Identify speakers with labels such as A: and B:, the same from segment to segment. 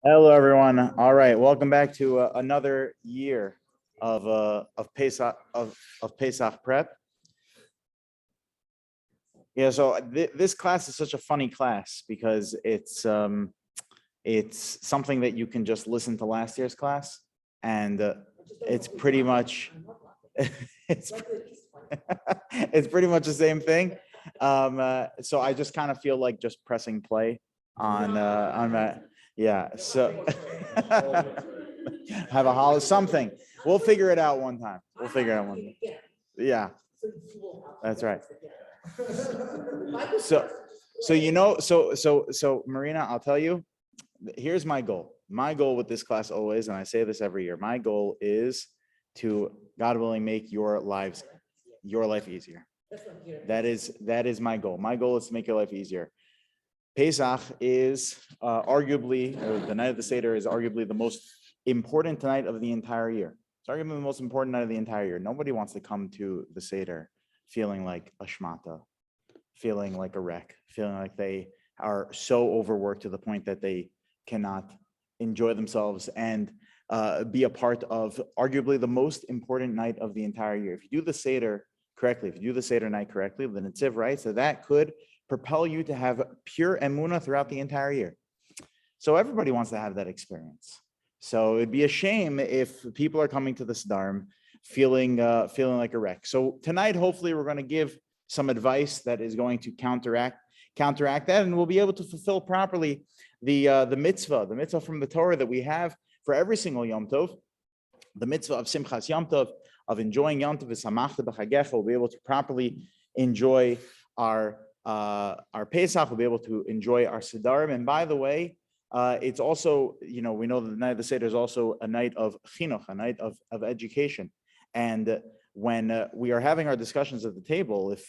A: Hello, everyone. All right, welcome back to another year of Pesach prep. Yeah, so this class is such a funny class because it's something that you can just listen to last year's class, and it's pretty much it's it's pretty much the same thing. So I just kind of feel like just pressing play on that. Yeah, so have a holiday something. We'll figure it out one time. We'll figure it out one time. Yeah, that's right. So so Marina, I'll tell you, here's my goal. My goal with this class always, and I say this every year, my goal is to, God willing, make your life easier. That is my goal. My goal is to make your life easier. Pesach is arguably, the night of the Seder is arguably the most important night of the entire year. It's arguably the most important night of the entire year. Nobody wants to come to the Seder feeling like a shmata, feeling like a wreck, feeling like they are so overworked to the point that they cannot enjoy themselves and be a part of arguably the most important night of the entire year. If you do the Seder correctly, if you do the Seder night correctly, the Netziv writes that could propel you to have pure emunah throughout the entire year. So everybody wants to have that experience. So it'd be a shame if people are coming to this Dharm feeling like a wreck. So tonight, hopefully, we're going to give some advice that is going to counteract that, and we'll be able to fulfill properly the mitzvah from the Torah that we have for every single Yom Tov, the mitzvah of Simchas Yom Tov, of enjoying Yom Tov, v'samachta b'chagecha. We'll be able to properly enjoy our Pesach. We'll be able to enjoy our Sidarim. And by the way, it's also, we know that the night of the Seder is also a night of chinuch, a night of education. And when we are having our discussions at the table, if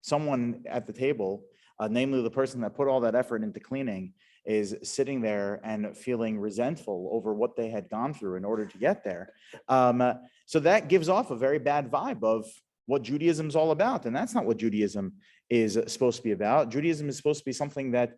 A: someone at the table, namely the person that put all that effort into cleaning, is sitting there and feeling resentful over what they had gone through in order to get there, so that gives off a very bad vibe of what Judaism is all about. And that's not what Judaism is supposed to be about. Judaism is supposed to be something that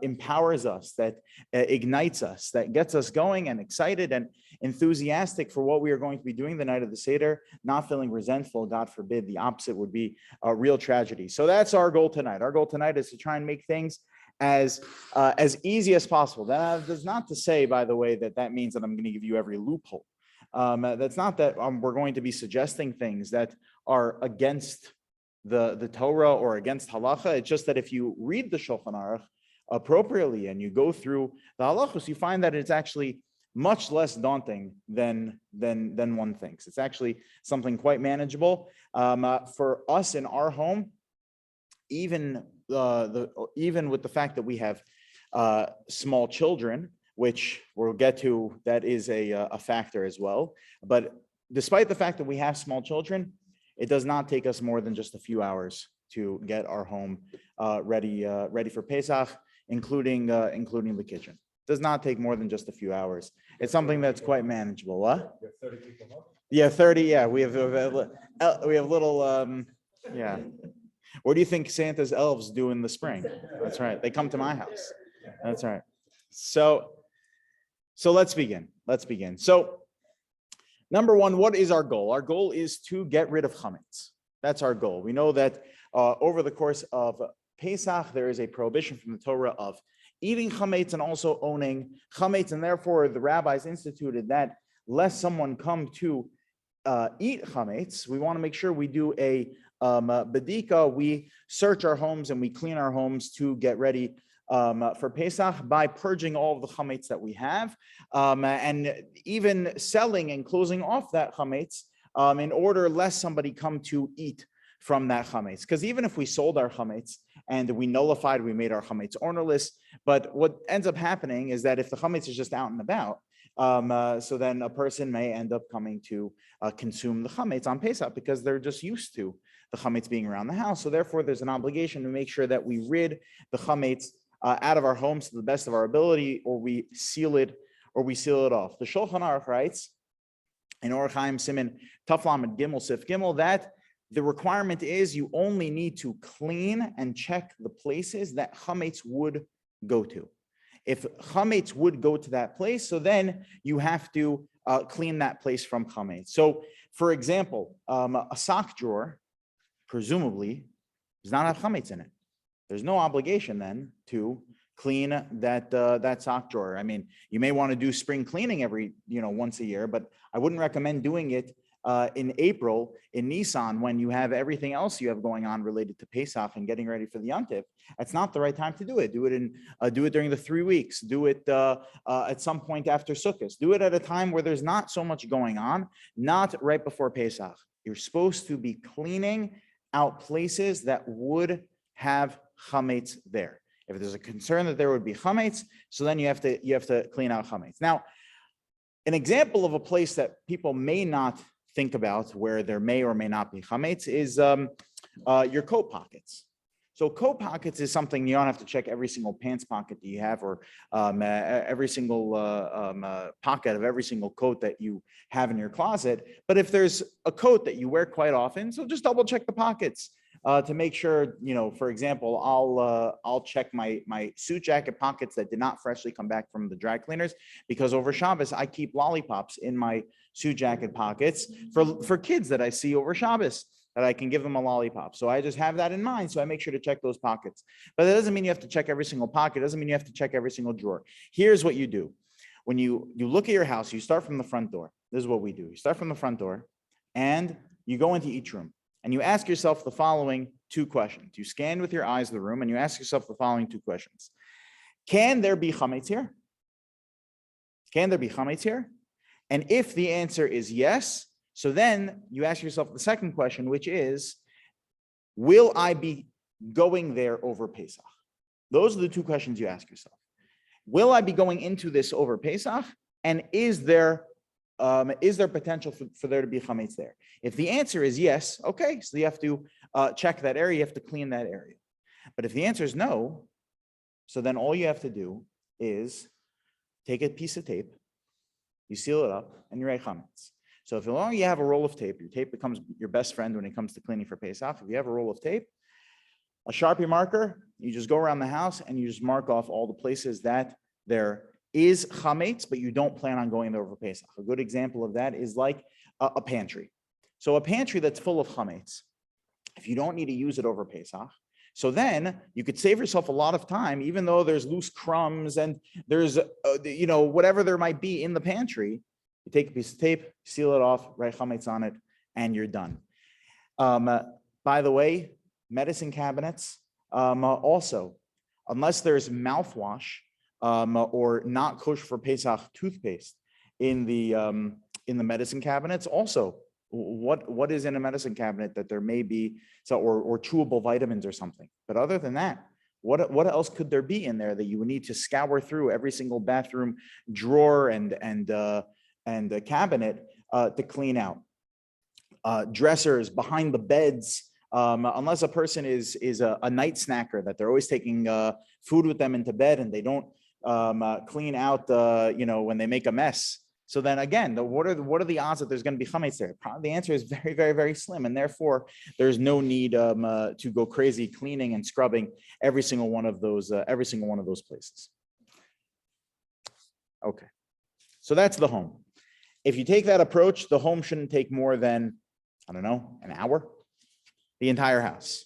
A: empowers us, that ignites us, that gets us going and excited and enthusiastic for what we are going to be doing the night of the Seder, not feeling resentful. God forbid, the opposite would be a real tragedy. So that's our goal tonight. Our goal tonight is to try and make things as easy as possible. That does not to say, by the way, that means that I'm going to give you every loophole. That's not that we're going to be suggesting things that are against the Torah or against halacha. It's just that if you read the Shulchan Aruch appropriately and you go through the halachos, you find that it's actually much less daunting than one thinks. It's actually something quite manageable for us in our home. Even with the fact that we have small children, which we'll get to, that is a factor as well. But despite the fact that we have small children, it does not take us more than just a few hours to get our home ready for Pesach, including the kitchen. It does not take more than just a few hours. It's something that's quite manageable. What? You have 30 people up? Yeah, 30. Yeah, we have little. Yeah. What do you think Santa's elves do in the spring? That's right. They come to my house. That's right. So let's begin. So number one, what is our goal? Our goal is to get rid of chametz. That's our goal. We know that over the course of Pesach, there is a prohibition from the Torah of eating chametz and also owning chametz, and therefore the rabbis instituted that lest someone come to eat chametz, we want to make sure we do a bedika. We search our homes and we clean our homes to get ready for Pesach by purging all of the chametz that we have, and even selling and closing off that chametz in order lest somebody come to eat from that chametz. Because even if we sold our chametz and we nullified, we made our chametz ownerless, but what ends up happening is that if the chametz is just out and about, so then a person may end up coming to consume the chametz on Pesach because they're just used to the chametz being around the house. So therefore, there's an obligation to make sure that we rid the chametz out of our homes to the best of our ability, or we seal it off. The Shulchan Aruch writes in Orach Chaim Siman Taf Lamed Gimel Sif Gimel that the requirement is you only need to clean and check the places that chametz would go to. If chametz would go to that place, so then you have to clean that place from chametz. So, for example, a sock drawer, presumably, does not have chametz in it. There's no obligation then to clean that sock drawer. I mean, you may want to do spring cleaning every once a year, but I wouldn't recommend doing it in April, in Nisan, when you have everything else you have going on related to Pesach and getting ready for the Yontif. That's not the right time to do it. Do it during the 3 weeks. Do it at some point after Sukkot. Do it at a time where there's not so much going on, not right before Pesach. You're supposed to be cleaning out places that would have chametz there. If there's a concern that there would be chametz, so then you have to clean out chametz. Now, an example of a place that people may not think about where there may or may not be chametz is your coat pockets. So coat pockets is something you don't have to check every single pants pocket that you have, or every single pocket of every single coat that you have in your closet. But if there's a coat that you wear quite often, so just double check the pockets to make sure, for example, I'll check my suit jacket pockets that did not freshly come back from the dry cleaners, because over Shabbos I keep lollipops in my suit jacket pockets for kids that I see over Shabbos, that I can give them a lollipop. So I just have that in mind. So I make sure to check those pockets. But that doesn't mean you have to check every single pocket. It doesn't mean you have to check every single drawer. Here's what you do. When you look at your house, you start from the front door. This is what we do. You start from the front door and you go into each room and you ask yourself the following 2 questions. You scan with your eyes the room and you ask yourself the following 2 questions. Can there be chametz here? Can there be chametz here? And if the answer is yes, so then you ask yourself the second question, which is, will I be going there over Pesach? Those are the 2 questions you ask yourself. Will I be going into this over Pesach? And is there potential for there to be chametz there? If the answer is yes, okay, so you have to check that area, you have to clean that area. But if the answer is no, so then all you have to do is take a piece of tape, you seal it up, and you write chametz. So if long as you have a roll of tape, your tape becomes your best friend when it comes to cleaning for Pesach. If you have a roll of tape, a Sharpie marker, you just go around the house and you just mark off all the places that there is chametz, but you don't plan on going there over Pesach. A good example of that is like a pantry. So a pantry that's full of chametz, if you don't need to use it over Pesach, so then you could save yourself a lot of time, even though there's loose crumbs and there's, whatever there might be in the pantry. You take a piece of tape, seal it off, write chametz on it, and you're done. By the way, medicine cabinets also, unless there's mouthwash or not kosher for Pesach toothpaste in the medicine cabinets, also what is in a medicine cabinet that there may be or chewable vitamins or something. But other than that, what else could there be in there that you would need to scour through every single bathroom drawer and a cabinet to clean out? Dressers behind the beds, unless a person is a night snacker, that they're always taking food with them into bed and they don't clean out when they make a mess. So then again, what are the odds that there's going to be chametz there? The answer is very, very, very slim, and therefore there's no need to go crazy cleaning and scrubbing every single one of those places. Okay, so that's the home. If you take that approach, the home shouldn't take more than, I don't know, an hour. The entire house.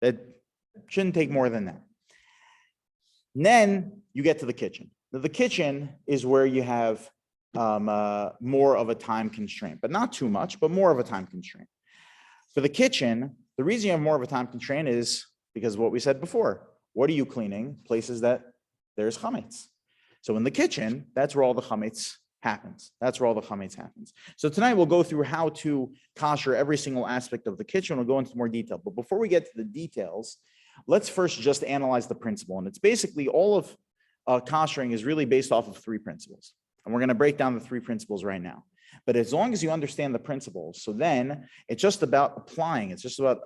A: That shouldn't take more than that. And then you get to the kitchen. Now, the kitchen is where you have more of a time constraint, but not too much, but more of a time constraint. For the kitchen, the reason you have more of a time constraint is because of what we said before. What are you cleaning? Places that there's chametz. So in the kitchen, that's where all the chametz happens. That's where all the chametz happens. So tonight we'll go through how to kosher every single aspect of the kitchen. We'll go into more detail. But before we get to the details, let's first just analyze the principle. And it's basically all of koshering is really based off of 3 principles. And we're going to break down the 3 principles right now. But as long as you understand the principles, so then it's just about applying. It's just about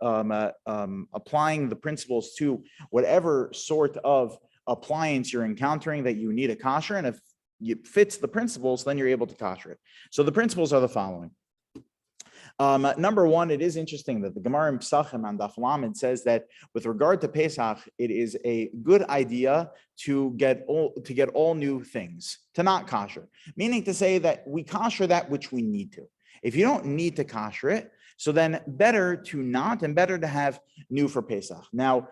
A: applying the principles to whatever sort of appliance you're encountering that you need a kosher. And if it fits the principles, then you're able to kosher it. So the principles are the following. Number one, it is interesting that the Gemara in Pesachim and Daf Lamed says that with regard to Pesach, it is a good idea to get all new things, to not kosher, meaning to say that we kosher that which we need to. If you don't need to kosher it, so then better to not and better to have new for Pesach. Now,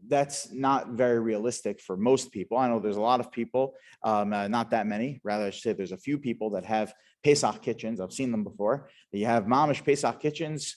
A: that's not very realistic for most people. I know there's a lot of people, not that many, rather I should say there's a few people that have Pesach kitchens. I've seen them before. You have mamish Pesach kitchens,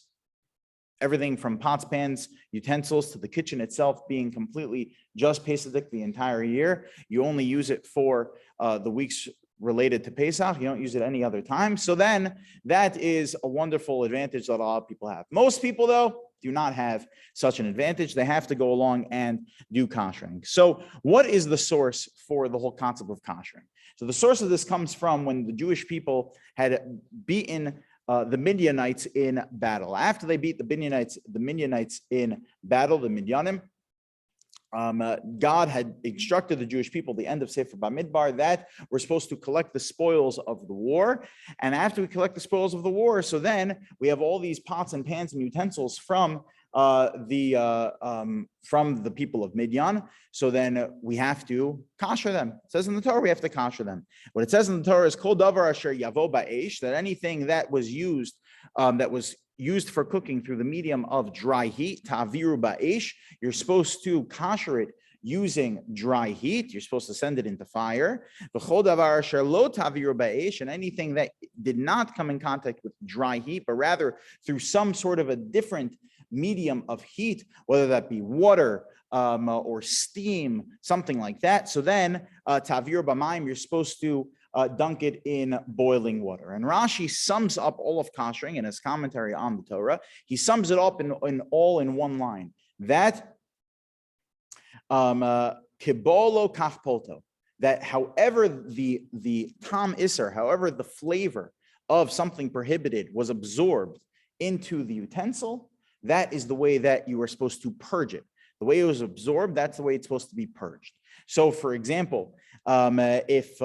A: everything from pots, pans, utensils to the kitchen itself being completely just Pesach the entire year. You only use it for the weeks related to Pesach. You don't use it any other time. So then that is a wonderful advantage that a lot of people have. Most people, though, do not have such an advantage. They have to go along and do koshering. So what is the source for the whole concept of koshering? So the source of this comes from when the Jewish people had beaten the Midianites in battle. After they beat the Midianites in battle, the Midianim, God had instructed the Jewish people, the end of Sefer Bamidbar, that we're supposed to collect the spoils of the war. And after we collect the spoils of the war, so then we have all these pots and pans and utensils from the people of Midian. So then we have to kosher them. It says in the Torah we have to kosher them. What it says in the Torah is kol davar asher yavo ba'esh, that anything that was used for cooking through the medium of dry heat, taviru ba'esh, you're supposed to kosher it using dry heat. You're supposed to send it into fire. V'chol davar asher lo taviru ba'esh, and anything that did not come in contact with dry heat, but rather through some sort of a different medium of heat, whether that be water or steam, something like that. So then tavir b'mayim, you're supposed to dunk it in boiling water. And Rashi sums up all of koshering in his commentary on the Torah. He sums it up in one line. That kibolo kachpolto, that however the tam iser, however the flavor of something prohibited was absorbed into the utensil, that is the way that you are supposed to purge it. The way it was absorbed, that's the way it's supposed to be purged. So, for example, if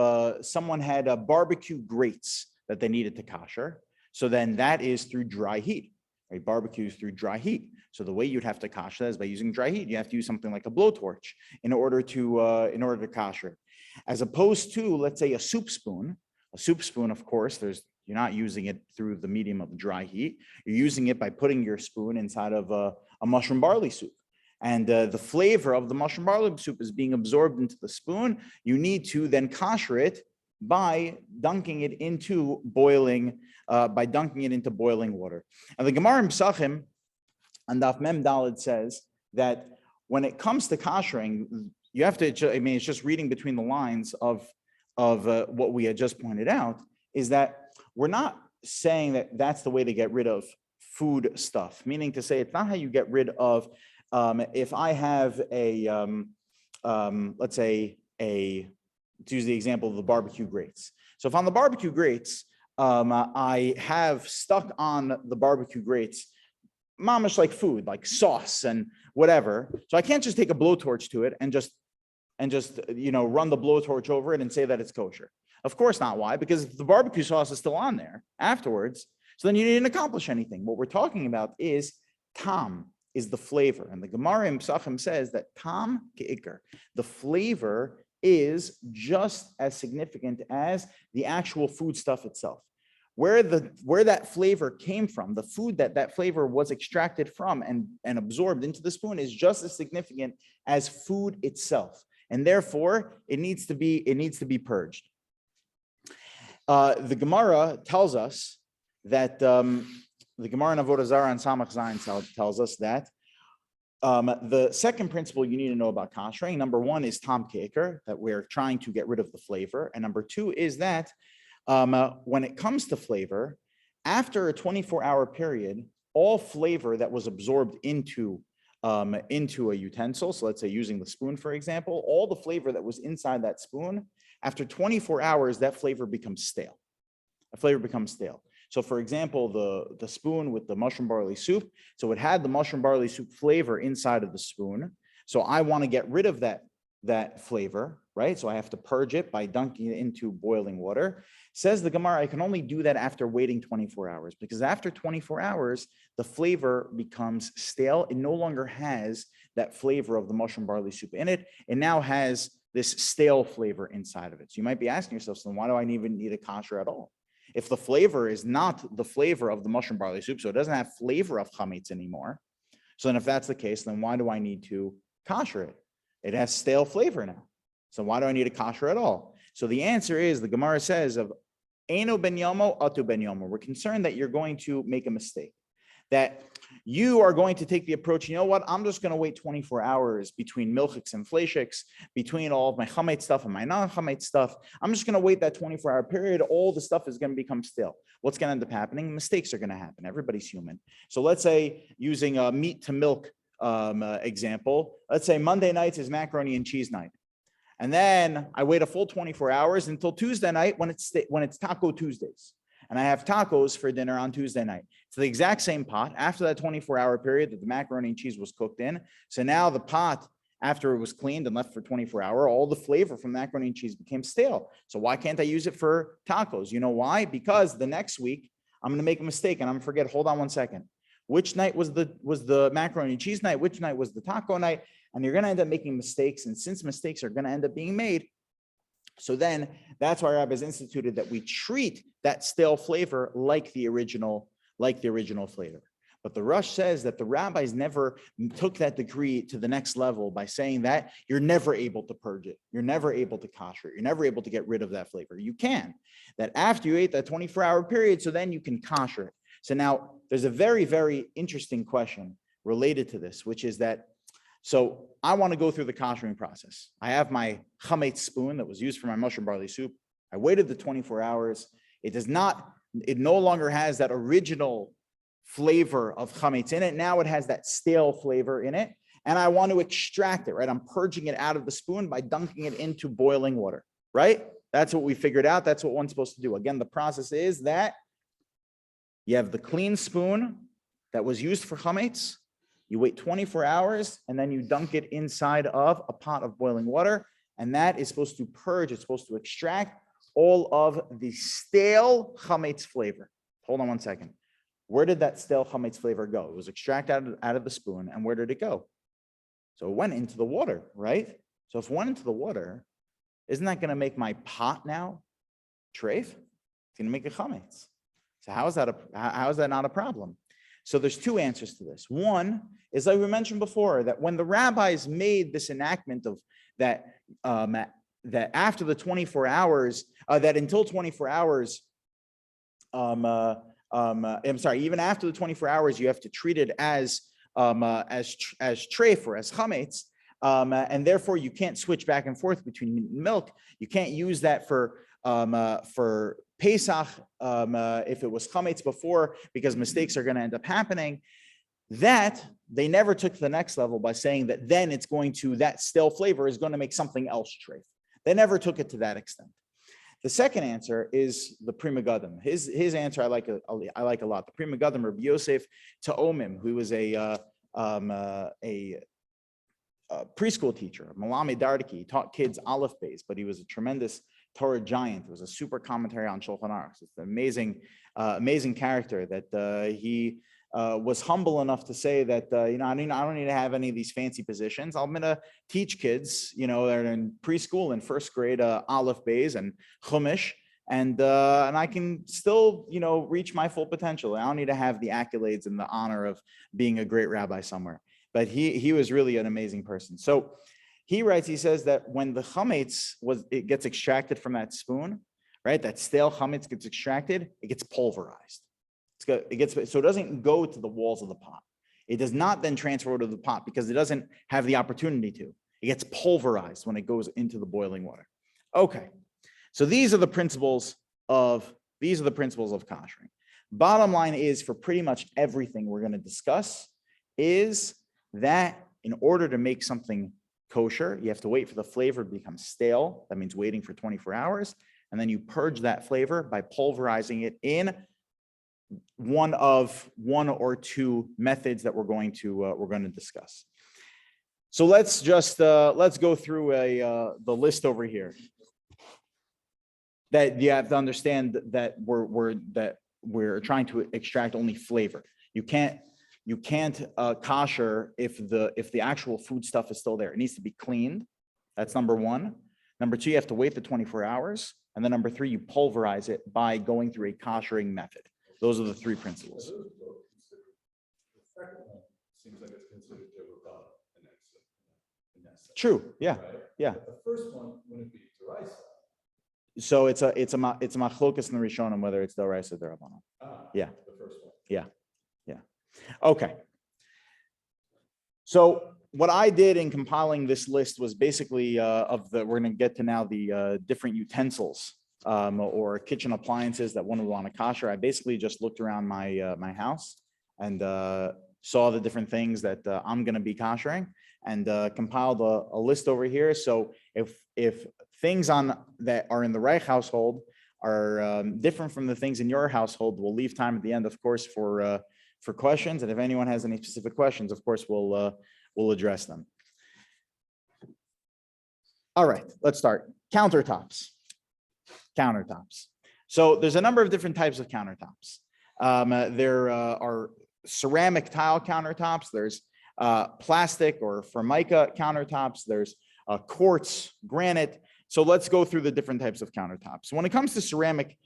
A: someone had barbecue grates that they needed to kosher, so then that is through dry heat. Right? Barbecue is through dry heat. So the way you'd have to kosher that is by using dry heat. You have to use something like a blowtorch in order to kosher it. As opposed to, let's say, a soup spoon. A soup spoon, of course, you're not using it through the medium of dry heat. You're using it by putting your spoon inside of a mushroom barley soup. And the flavor of the mushroom barley soup is being absorbed into the spoon. You need to then kosher it by dunking it into boiling water. And the Gemara in Pesachim and Daf Mem Daled says that when it comes to koshering, you have to, it's just reading between the lines of what we had just pointed out, is that we're not saying that that's the way to get rid of food stuff, meaning to say it's not how you get rid of, if I have let's say to use the example of the barbecue grates. So if on the barbecue grates, I have stuck on the barbecue grates, mamish like food, like sauce and whatever. So I can't just take a blowtorch to it and just run the blowtorch over it and say that it's kosher. Of course not. Why? Because the barbecue sauce is still on there afterwards. So then you didn't accomplish anything. What we're talking about is tam, is the flavor. And the Gemara in Pesachim says that tam ke'ikar, the flavor is just as significant as the actual food stuff itself. Where that flavor came from, the food that flavor was extracted from and absorbed into the spoon is just as significant as food itself. And therefore, it needs to be purged. The Gemara tells us that the Gemara in Avodah Zarah and Samach Zayin tells us that the second principle you need to know about koshering, number one, is tam ke'ikar, that we're trying to get rid of the flavor, and number two is that when it comes to flavor, after a 24-hour period, all flavor that was absorbed into a utensil, so let's say using the spoon, for example, all the flavor that was inside that spoon, after 24 hours, that flavor becomes stale. So for example, the spoon with the mushroom barley soup, so it had the mushroom barley soup flavor inside of the spoon. So I want to get rid of that flavor. right? So I have to purge it by dunking it into boiling water. Says the Gemara, I can only do that after waiting 24 hours, because after 24 hours, the flavor becomes stale. It no longer has that flavor of the mushroom barley soup in it. It now has this stale flavor inside of it. So you might be asking yourself, so why do I even need a kosher at all? If the flavor is not the flavor of the mushroom barley soup, so it doesn't have flavor of chametz anymore. So then if that's the case, then why do I need to kosher it? It has stale flavor now. So why do I need a kosher at all? So the answer is, the Gemara says of Eino ben yomo, atu ben yomo. We're concerned that you're going to make a mistake, that you are going to take the approach, you know what, I'm just going to wait 24 hours between milchiks and fleishiks, between all of my chametz stuff and my non-chametz stuff. I'm just going to wait that 24-hour period. All the stuff is going to become stale. What's going to end up happening? Mistakes are going to happen. Everybody's human. So let's say, using a meat to milk example, let's say Monday nights is macaroni and cheese night. And then I wait a full 24 hours until Tuesday night when it's Taco Tuesdays. And I have tacos for dinner on Tuesday night. It's the exact same pot after that 24-hour period that the macaroni and cheese was cooked in. So now the pot, after it was cleaned and left for 24 hours, all the flavor from macaroni and cheese became stale. So why can't I use it for tacos? You know why? Because the next week I'm going to make a mistake and I'm going to forget, hold on one second. Which night was the macaroni and cheese night? Which night was the taco night? And you're going to end up making mistakes. And since mistakes are going to end up being made, so then that's why Rabbi has instituted that we treat that stale flavor like the original flavor. But the Rush says that the rabbis never took that decree to the next level by saying that you're never able to purge it. You're never able to kosher it. You're never able to get rid of that flavor. You can. That after you ate that 24-hour period, so then you can kosher it. So now there's a very, very interesting question related to this, which is that, so I want to go through the koshering process. I have my chametz spoon that was used for my mushroom barley soup. I waited the 24 hours. It no longer has that original flavor of chametz in it. Now it has that stale flavor in it. And I want to extract it, right? I'm purging it out of the spoon by dunking it into boiling water, right? That's what we figured out. That's what one's supposed to do. Again, the process is that you have the clean spoon that was used for chametz. You wait 24 hours and then you dunk it inside of a pot of boiling water. And that is supposed to purge. It's supposed to extract all of the stale chametz flavor. Hold on one second. Where did that stale chametz flavor go? It was extracted out of the spoon. And where did it go? So it went into the water, right? So if it went into the water, isn't that going to make my pot now treif? It's going to make a chametz. So how is that not a problem? So there's two answers to this. One is, like we mentioned before, that when the rabbis made this enactment of that, that after the 24 hours, that until 24 hours, I'm sorry, even after the 24 hours, you have to treat it as treif or as chametz, and therefore you can't switch back and forth between meat and milk. You can't use that for Pesach, if it was chametz before, because mistakes are going to end up happening. That they never took to the next level by saying that then it's going to, that stale flavor is going to make something else treif. They never took it to that extent. The second answer is the Pri Megadim. His answer I like a lot. The Pri Megadim, Rabbi Yosef Ta'omim, who was a preschool teacher, Malami Dardiki. He taught kids Aleph Beis, but he was a tremendous Torah giant. It was a super commentary on Shulchan Aruch. It's an amazing character that he was humble enough to say that, I don't need to have any of these fancy positions. I'm going to teach kids, they're in preschool and first grade, Aleph Beis and Chumash, and I can still, reach my full potential. I don't need to have the accolades and the honor of being a great rabbi somewhere. But he was really an amazing person. So he writes, he says that when the chametz it gets extracted from that spoon, right? That stale chametz gets extracted, it gets pulverized. So it doesn't go to the walls of the pot. It does not then transfer to the pot because it doesn't have the opportunity to. It gets pulverized when it goes into the boiling water. Okay, so these are the principles of koshering. Bottom line is, for pretty much everything we're going to discuss, is that in order to make something kosher, you have to wait for the flavor to become stale. That means waiting for 24 hours. And then you purge that flavor by pulverizing it in one or two methods that we're going to discuss. So let's just let's go through the list over here. That you have to understand that we're trying to extract only flavor. You can't kosher if the actual food stuff is still there. It needs to be cleaned. That's number one. Number two, you have to wait the 24 hours. And then number three, you pulverize it by going through a koshering method. Those are the three principles.
B: The second one seems like it's considered
A: True. Yeah.
B: Right?
A: Yeah.
B: But the first one wouldn't be derisa.
A: So it's a machlokas in the Rishonim whether it's derisa or derabbanan. Yeah.
B: The first one.
A: Yeah. Yeah. Okay. So what I did in compiling this list was basically we're going to get to now the different utensils or kitchen appliances that one would want to kosher. I basically just looked around my house and saw the different things that I'm going to be koshering and compiled a list over here. So if things that are in the Reich household are different from the things in your household, we'll leave time at the end, of course, for questions. And if anyone has any specific questions, of course, we'll address them. All right, let's start. Countertops. So there's a number of different types of countertops. There are ceramic tile countertops. There's plastic or formica countertops. There's quartz, granite. So let's go through the different types of countertops. When it comes to ceramic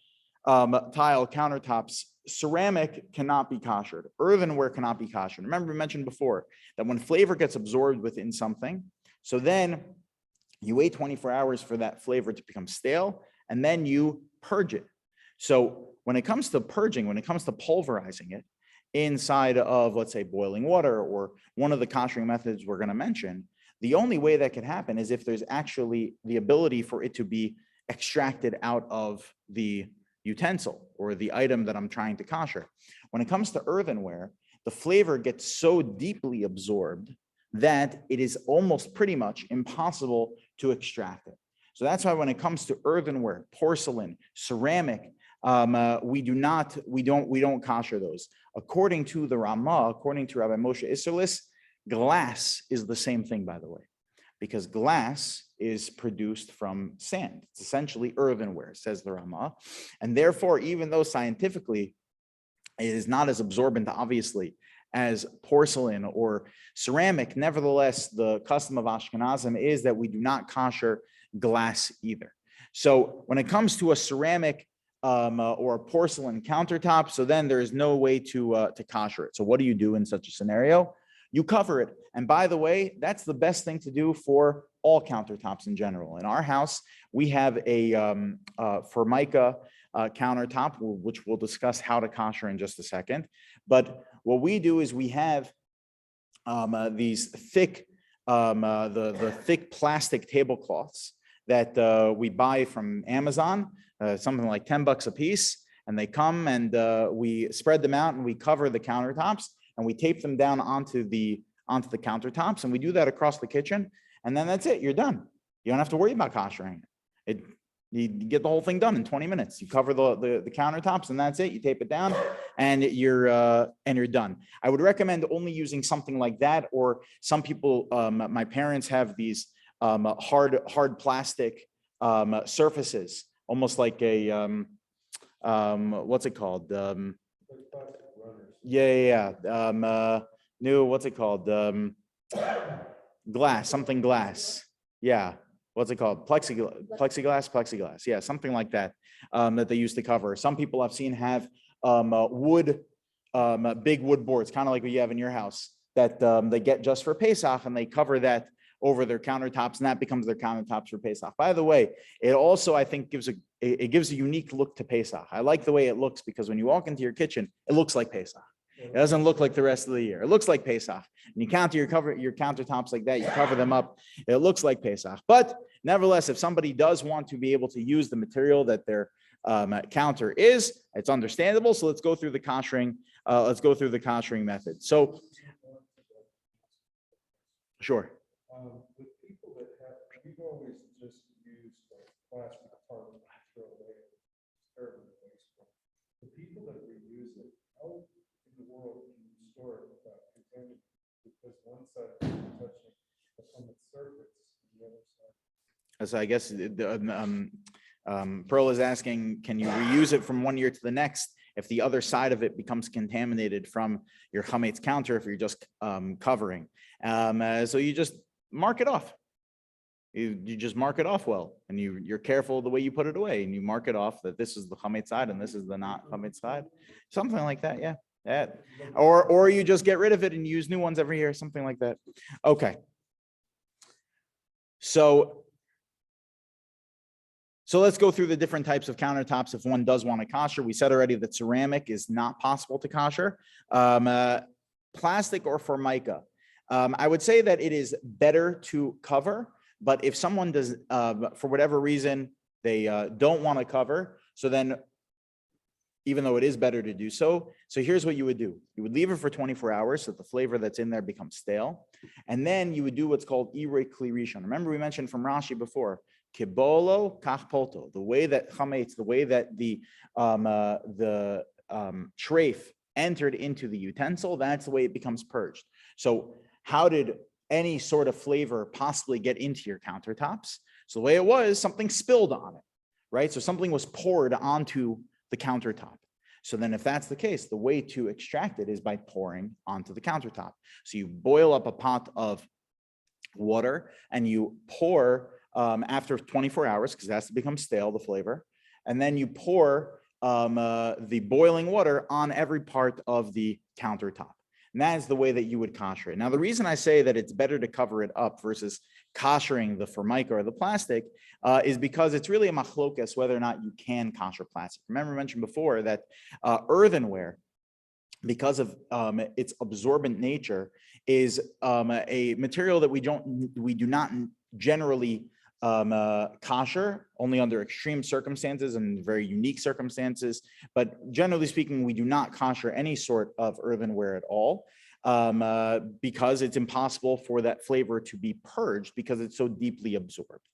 A: tile countertops, ceramic cannot be koshered. Earthenware cannot be koshered. Remember, we mentioned before that when flavor gets absorbed within something, so then you wait 24 hours for that flavor to become stale, and then you purge it. So when it comes to purging, when it comes to pulverizing it inside of, let's say, boiling water or one of the koshering methods we're going to mention, the only way that can happen is if there's actually the ability for it to be extracted out of the utensil or the item that I'm trying to kosher. When it comes to earthenware, the flavor gets so deeply absorbed that it is almost pretty much impossible to extract it. So that's why when it comes to earthenware, porcelain, ceramic, we don't kosher those. According to the Ramah, according to Rabbi Moshe Isserlis, glass is the same thing, by the way, because glass is produced from sand. It's essentially earthenware, says the Ramah. And therefore, even though scientifically it is not as absorbent, obviously, as porcelain or ceramic, nevertheless, the custom of Ashkenazim is that we do not kosher glass either. So when it comes to a ceramic or a porcelain countertop, so then there is no way to kosher it. So what do you do in such a scenario? You cover it. And by the way, that's the best thing to do for all countertops in general. In our house, we have a formica countertop, which we'll discuss how to kosher in just a second. But what we do is we have these thick, the thick plastic tablecloths that we buy from Amazon, something like $10 a piece. And they come and we spread them out and we cover the countertops and we tape them down onto the countertops. And we do that across the kitchen. And then that's it. You're done. You don't have to worry about koshering it. You get the whole thing done in 20 minutes. You cover the countertops and that's it. You tape it down and you're done. I would recommend only using something like that, or some people, my parents have these hard plastic surfaces, almost like a, what's it called? What's it called? Glass, something glass. Yeah. What's it called? Plexiglass. Yeah, something like that, that they use to cover. Some people I've seen have wood, big wood boards, kind of like what you have in your house, that they get just for Pesach, and they cover that over their countertops, and that becomes their countertops for Pesach. By the way, it also, I think, gives a unique look to Pesach. I like the way it looks because when you walk into your kitchen, it looks like Pesach. It doesn't look like the rest of the year. It looks like Pesach. And you counter your countertops like that, you cover them up, it looks like Pesach. But nevertheless, if somebody does want to be able to use the material that their counter is, it's understandable. So let's go through the koshering. Method. So, sure.
B: With people that we've always just used plastic tarp and throw away terrible wasteful. The people that reuse it, how in the world can you store it without containing? Because one side is touching the
A: So I guess Pearl is asking, can you reuse it from one year to the next if the other side of it becomes contaminated from your chametz counter if you're just covering? So you just mark it off. You just mark it off well, and you're careful the way you put it away, and you mark it off that this is the chametz side and this is the not chametz side, something like that. Yeah, that, or you just get rid of it and use new ones every year, something like that. Okay. So let's go through the different types of countertops if one does want to kosher. We said already that ceramic is not possible to kosher. Plastic or formica. I would say that it is better to cover, but if someone does, for whatever reason, they don't want to cover, so then even though it is better to do so, here's what you would do. You would leave it for 24 hours so that the flavor that's in there becomes stale. And then you would do what's called irei kli rishon. Remember we mentioned from Rashi before, kibolo kach polto, the way that chametz, the way that the treif entered into the utensil, that's the way it becomes purged. So how did any sort of flavor possibly get into your countertops? So the way it was, something spilled on it, right? So something was poured onto the countertop. So then if that's the case, the way to extract it is by pouring onto the countertop. So you boil up a pot of water and you pour after 24 hours, because it has to become stale, the flavor. And then you pour the boiling water on every part of the countertop. And that is the way that you would kosher it. Now, the reason I say that it's better to cover it up versus koshering the formica or the plastic is because it's really a machlokas whether or not you can kosher plastic. Remember, I mentioned before that earthenware, because of its absorbent nature, is a material that we do not generally kosher, only under extreme circumstances and very unique circumstances. But generally speaking, we do not kosher any sort of earthenware at all because it's impossible for that flavor to be purged because it's so deeply absorbed.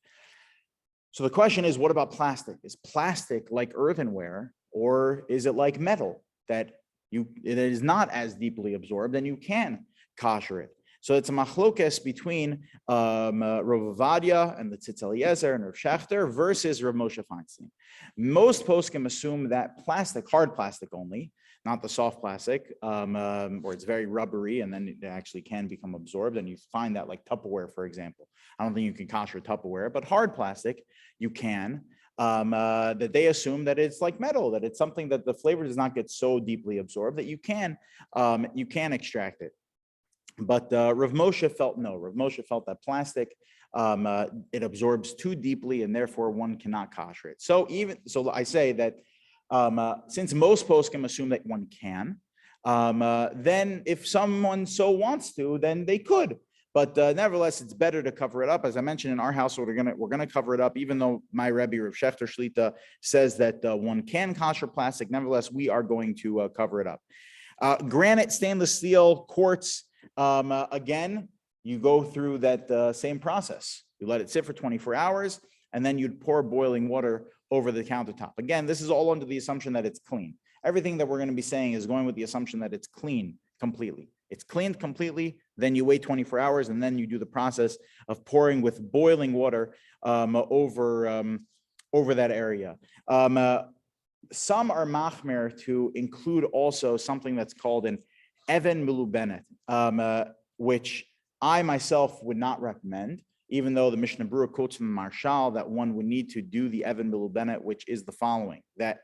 A: So the question is, what about plastic? Is plastic like earthenware, or is it like metal that it is not as deeply absorbed and you can kosher it? So it's a machlokes between Rav Ovadia and the Tzitz Eliezer and Rav Schachter versus Rav Moshe Feinstein. Most poskim assume that plastic, hard plastic only, not the soft plastic, or it's very rubbery and then it actually can become absorbed. And you find that like Tupperware, for example. I don't think you can kosher Tupperware, but hard plastic, you can. That they assume that it's like metal, that it's something that the flavor does not get so deeply absorbed that you can extract it. But Rav Moshe felt no. Rav Moshe felt that plastic, it absorbs too deeply, and therefore one cannot kosher it. So I say that since most poskim assume that one can, then if someone so wants to, then they could. But nevertheless, it's better to cover it up. As I mentioned in our household, we're gonna cover it up, even though my Rabbi Rav Schachter Shlita says that one can kosher plastic. Nevertheless, we are going to cover it up. Granite, stainless steel, quartz. Again, you go through that same process. You let it sit for 24 hours, and then you'd pour boiling water over the countertop. Again, this is all under the assumption that it's clean. Everything that we're going to be saying is going with the assumption that it's clean completely. It's cleaned completely, then you wait 24 hours, and then you do the process of pouring with boiling water over that area. Some are machmer to include also something that's called an Even Milubenet, which I myself would not recommend, even though the Mishnah Berurah quotes from the Marshal that one would need to do the Even Milubenet, which is the following, that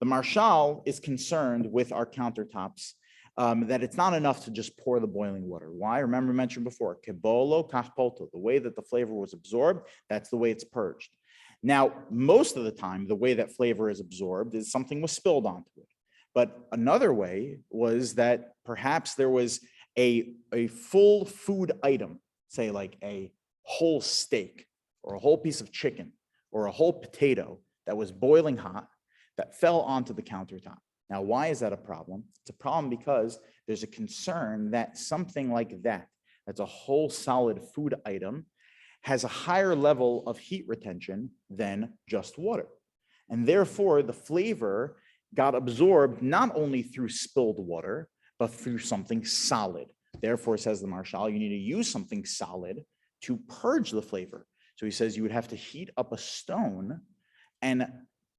A: the Marshal is concerned with our countertops, that it's not enough to just pour the boiling water. Why? Remember I mentioned before, kebolo kach polto, the way that the flavor was absorbed, that's the way it's purged. Now, most of the time, the way that flavor is absorbed is something was spilled onto it. But another way was that perhaps there was a full food item, say like a whole steak or a whole piece of chicken or a whole potato that was boiling hot that fell onto the countertop. Now, why is that a problem? It's a problem because there's a concern that something like that, that's a whole solid food item, has a higher level of heat retention than just water. And therefore, the flavor got absorbed not only through spilled water, but through something solid. Therefore, says the Marshal, you need to use something solid to purge the flavor. So he says you would have to heat up a stone and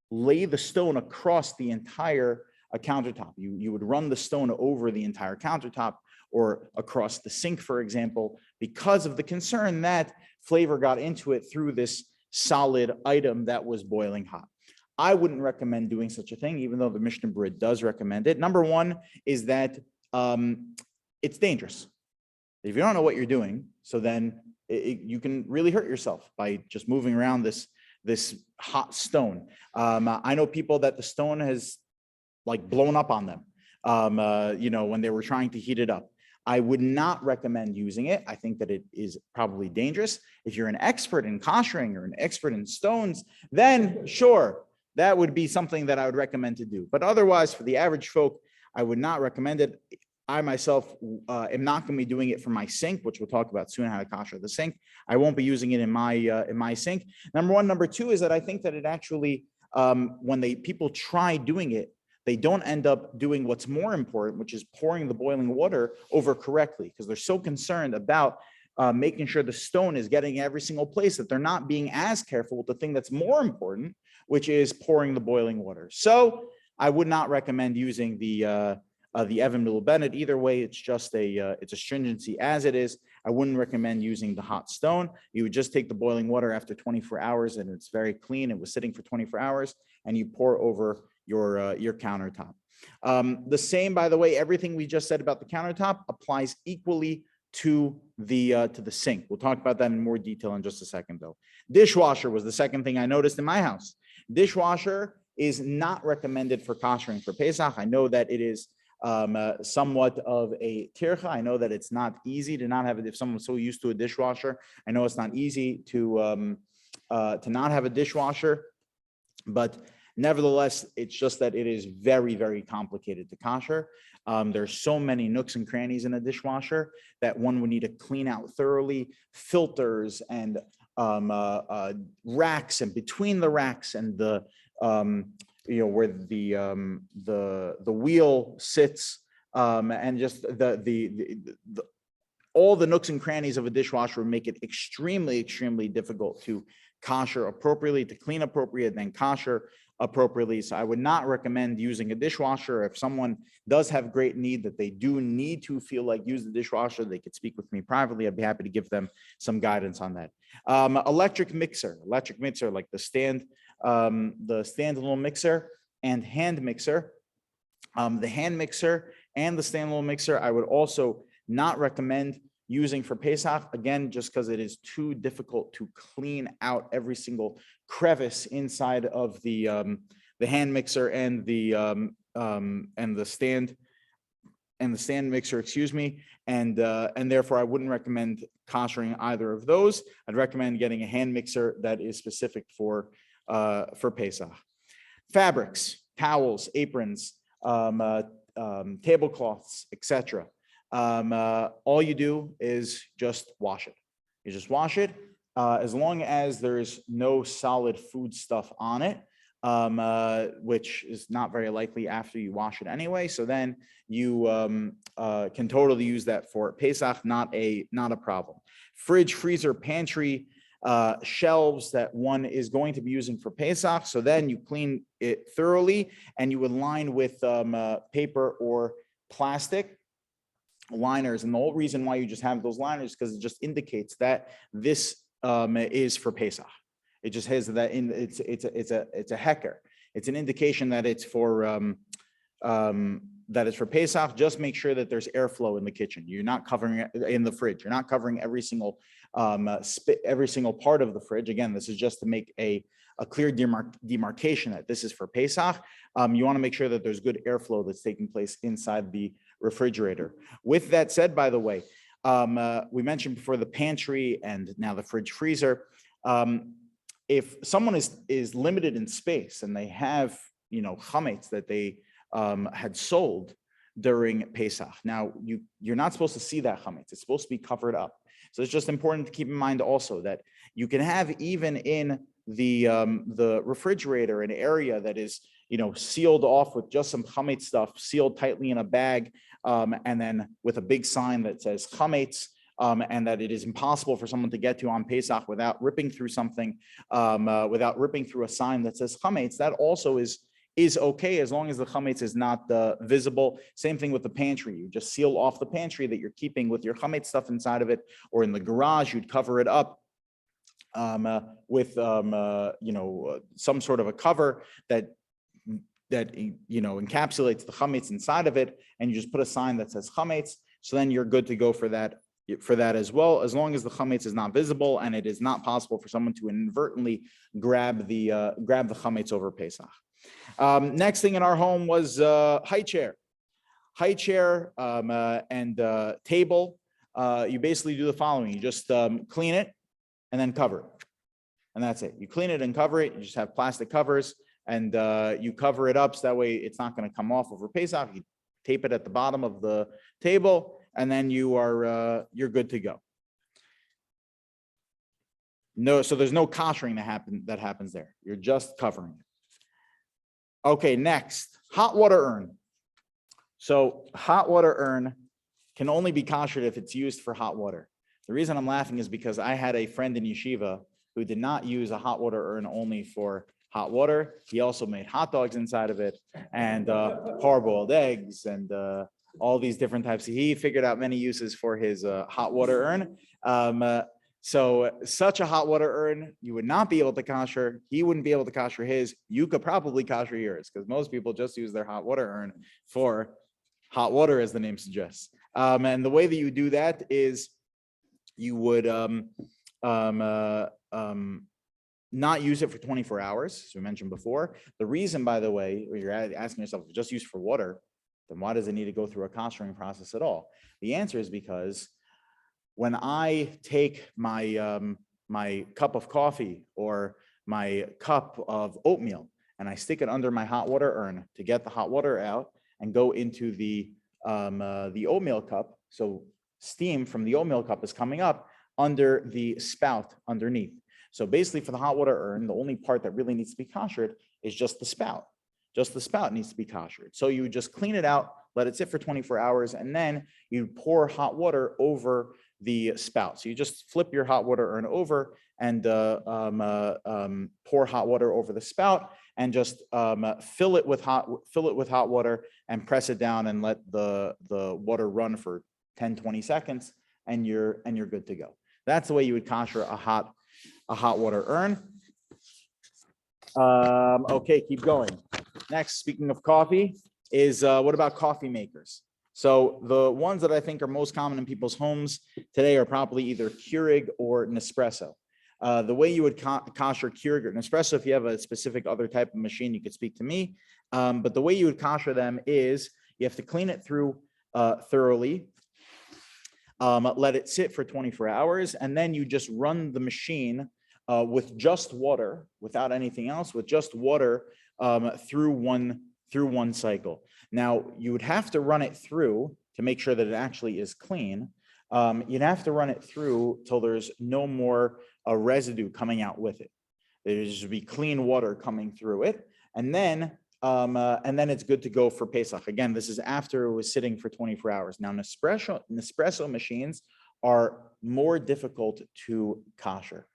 A: lay the stone across the entire countertop. You would run the stone over the entire countertop or across the sink, for example, because of the concern that flavor got into it through this solid item that was boiling hot. I wouldn't recommend doing such a thing, even though the Mishnah Berurah does recommend it. Number one is that it's dangerous. If you don't know what you're doing, so then you can really hurt yourself by just moving around this hot stone. I know people that the stone has like blown up on them, when they were trying to heat it up. I would not recommend using it. I think that it is probably dangerous. If you're an expert in koshering or an expert in stones, then sure, that would be something that I would recommend to do. But otherwise, for the average folk, I would not recommend it. I myself am not going to be doing it for my sink, which we'll talk about soon, how to kosher the sink. I won't be using it in my sink. Number one. Number two is that I think that it actually, when people try doing it, they don't end up doing what's more important, which is pouring the boiling water over correctly, because they're so concerned about making sure the stone is getting every single place that they're not being as careful with the thing that's more important, which is pouring the boiling water. So I would not recommend using the Evan Newell Bennett. Either way, it's just it's a stringency as it is. I wouldn't recommend using the hot stone. You would just take the boiling water after 24 hours, and it's very clean. It was sitting for 24 hours, and you pour over your countertop. The same, by the way, everything we just said about the countertop applies equally to the sink. We'll talk about that in more detail in just a second, though. Dishwasher was the second thing I noticed in my house. Dishwasher is not recommended for koshering for Pesach. I know that it is somewhat of a tircha. I know that it's not easy to not have it. If someone's so used to a dishwasher, I know it's not easy to not have a dishwasher, but nevertheless, it's just that it is very, very complicated to kosher. There's so many nooks and crannies in a dishwasher that one would need to clean out thoroughly, filters and racks, and between the racks and the where the wheel sits, and just the all the nooks and crannies of a dishwasher would make it extremely, extremely difficult to kosher appropriately, to clean appropriate, then kosher appropriately. So I would not recommend using a dishwasher. If someone does have great need that they do need to feel like use the dishwasher, they could speak with me privately. I'd be happy to give them some guidance on that. Electric mixer like the standalone mixer and hand mixer. The hand mixer and the standalone mixer, I would also not recommend using for Pesach, again, just because it is too difficult to clean out every single crevice inside of the hand mixer and the stand mixer, excuse me, and therefore I wouldn't recommend koshering either of those. I'd recommend getting a hand mixer that is specific for Pesach. Fabrics, towels, aprons, tablecloths, etc. All you do is just wash it. You just wash it as long as there's no solid food stuff on it, which is not very likely after you wash it anyway. So then you can totally use that for Pesach, not a problem. Fridge, freezer, pantry, shelves that one is going to be using for Pesach. So then you clean it thoroughly and you would line with paper or plastic liners. And the whole reason why you just have those liners because it just indicates that this is for Pesach. It just has that in it's a hecker. It's an indication that it's for Pesach. Just make sure that there's airflow in the kitchen. You're not covering it in the fridge. You're not covering every single part of the fridge. Again, this is just to make a clear demarcation that this is for Pesach. You want to make sure that there's good airflow that's taking place inside the refrigerator. With that said, by the way, we mentioned before the pantry and now the fridge freezer. If someone is limited in space and they have, chametz that they had sold during Pesach. Now, you're not supposed to see that chametz. It's supposed to be covered up. So it's just important to keep in mind also that you can have even in the refrigerator an area that is, sealed off with just some chametz stuff, sealed tightly in a bag, and then with a big sign that says chametz. and that it is impossible for someone to get to on Pesach without ripping through something, without ripping through a sign that says chametz, that also is okay as long as the chametz is not visible. Same thing with the pantry. You just seal off the pantry that you're keeping with your chametz stuff inside of it, or in the garage, you'd cover it up with some sort of a cover that encapsulates the chametz inside of it, and you just put a sign that says chametz. So then you're good to go for that as well, as long as the chametz is not visible and it is not possible for someone to inadvertently grab the chametz over Pesach. Next thing in our home was high chair and table. You basically do the following: you just clean it and then cover it, and that's it. You clean it and cover it. You just have plastic covers, and you cover it up so that way it's not going to come off over Pesach. You tape it at the bottom of the table, and then you're good to go. No, so there's no koshering that happens there. You're just covering it. Okay, next, hot water urn. So hot water urn can only be koshered if it's used for hot water. The reason I'm laughing is because I had a friend in yeshiva who did not use a hot water urn only for hot water. He also made hot dogs inside of it, and hard-boiled eggs, and all these different types. He figured out many uses for his hot water urn. So such a hot water urn, you would not be able to kosher. He wouldn't be able to kosher his. You could probably kosher yours, because most people just use their hot water urn for hot water, as the name suggests. And the way that you do that is you would not use it for 24 hours, as we mentioned before. The reason, by the way, where you're asking yourself, if it's just used for water, then why does it need to go through a koshering process at all? The answer is because when I take my my cup of coffee or my cup of oatmeal and I stick it under my hot water urn to get the hot water out and go into the oatmeal cup, so steam from the oatmeal cup is coming up under the spout underneath. So basically, for the hot water urn, the only part that really needs to be koshered is just the spout. Just the spout needs to be koshered. So you just clean it out, let it sit for 24 hours, and then you pour hot water over the spout. So you just flip your hot water urn over and pour hot water over the spout, and just fill it with hot water and press it down and let the water run for 10-20 seconds, and you're good to go. That's the way you would kosher a hot water urn. Okay, keep going. Next, speaking of coffee, is what about coffee makers? So the ones that I think are most common in people's homes today are probably either Keurig or Nespresso. The way you would kosher Keurig or Nespresso, if you have a specific other type of machine, you could speak to me. But the way you would kosher them is you have to clean it through thoroughly, let it sit for 24 hours, and then you just run the machine with just water, without anything else, with just water through one cycle. Now, you would have to run it through to make sure that it actually is clean. You'd have to run it through till there's no more residue coming out with it. There should be clean water coming through it, and then it's good to go for Pesach. Again, this is after it was sitting for 24 hours. Now, Nespresso machines are more difficult to kosher.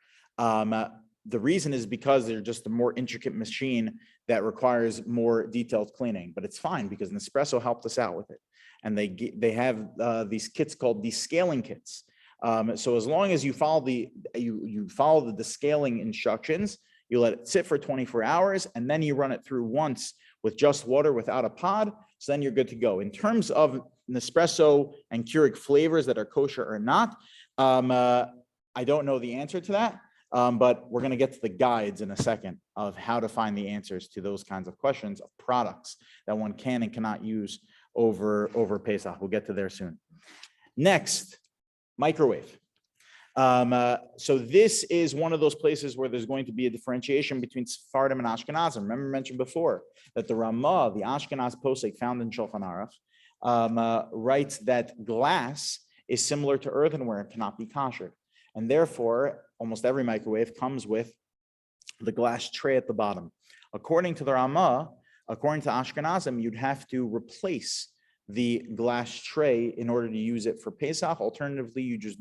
A: The reason is because they're just a more intricate machine that requires more detailed cleaning, but it's fine because Nespresso helped us out with it. And they have these kits called descaling kits. So as long as you follow the descaling instructions, you let it sit for 24 hours, and then you run it through once with just water without a pod. So then you're good to go. In terms of Nespresso and Keurig flavors that are kosher or not, I don't know the answer to that. But we're going to get to the guides in a second of how to find the answers to those kinds of questions of products that one can and cannot use over Pesach. We'll get to there soon. Next, microwave. So this is one of those places where there's going to be a differentiation between Sephardim and Ashkenazim. Remember, I mentioned before that the Ramah, the Ashkenaz posek found in Shulchan Aruch, writes that glass is similar to earthenware and cannot be kosher. And therefore, almost every microwave comes with the glass tray at the bottom. According to the Ramah, according to Ashkenazim, you'd have to replace the glass tray in order to use it for Pesach. Alternatively, you just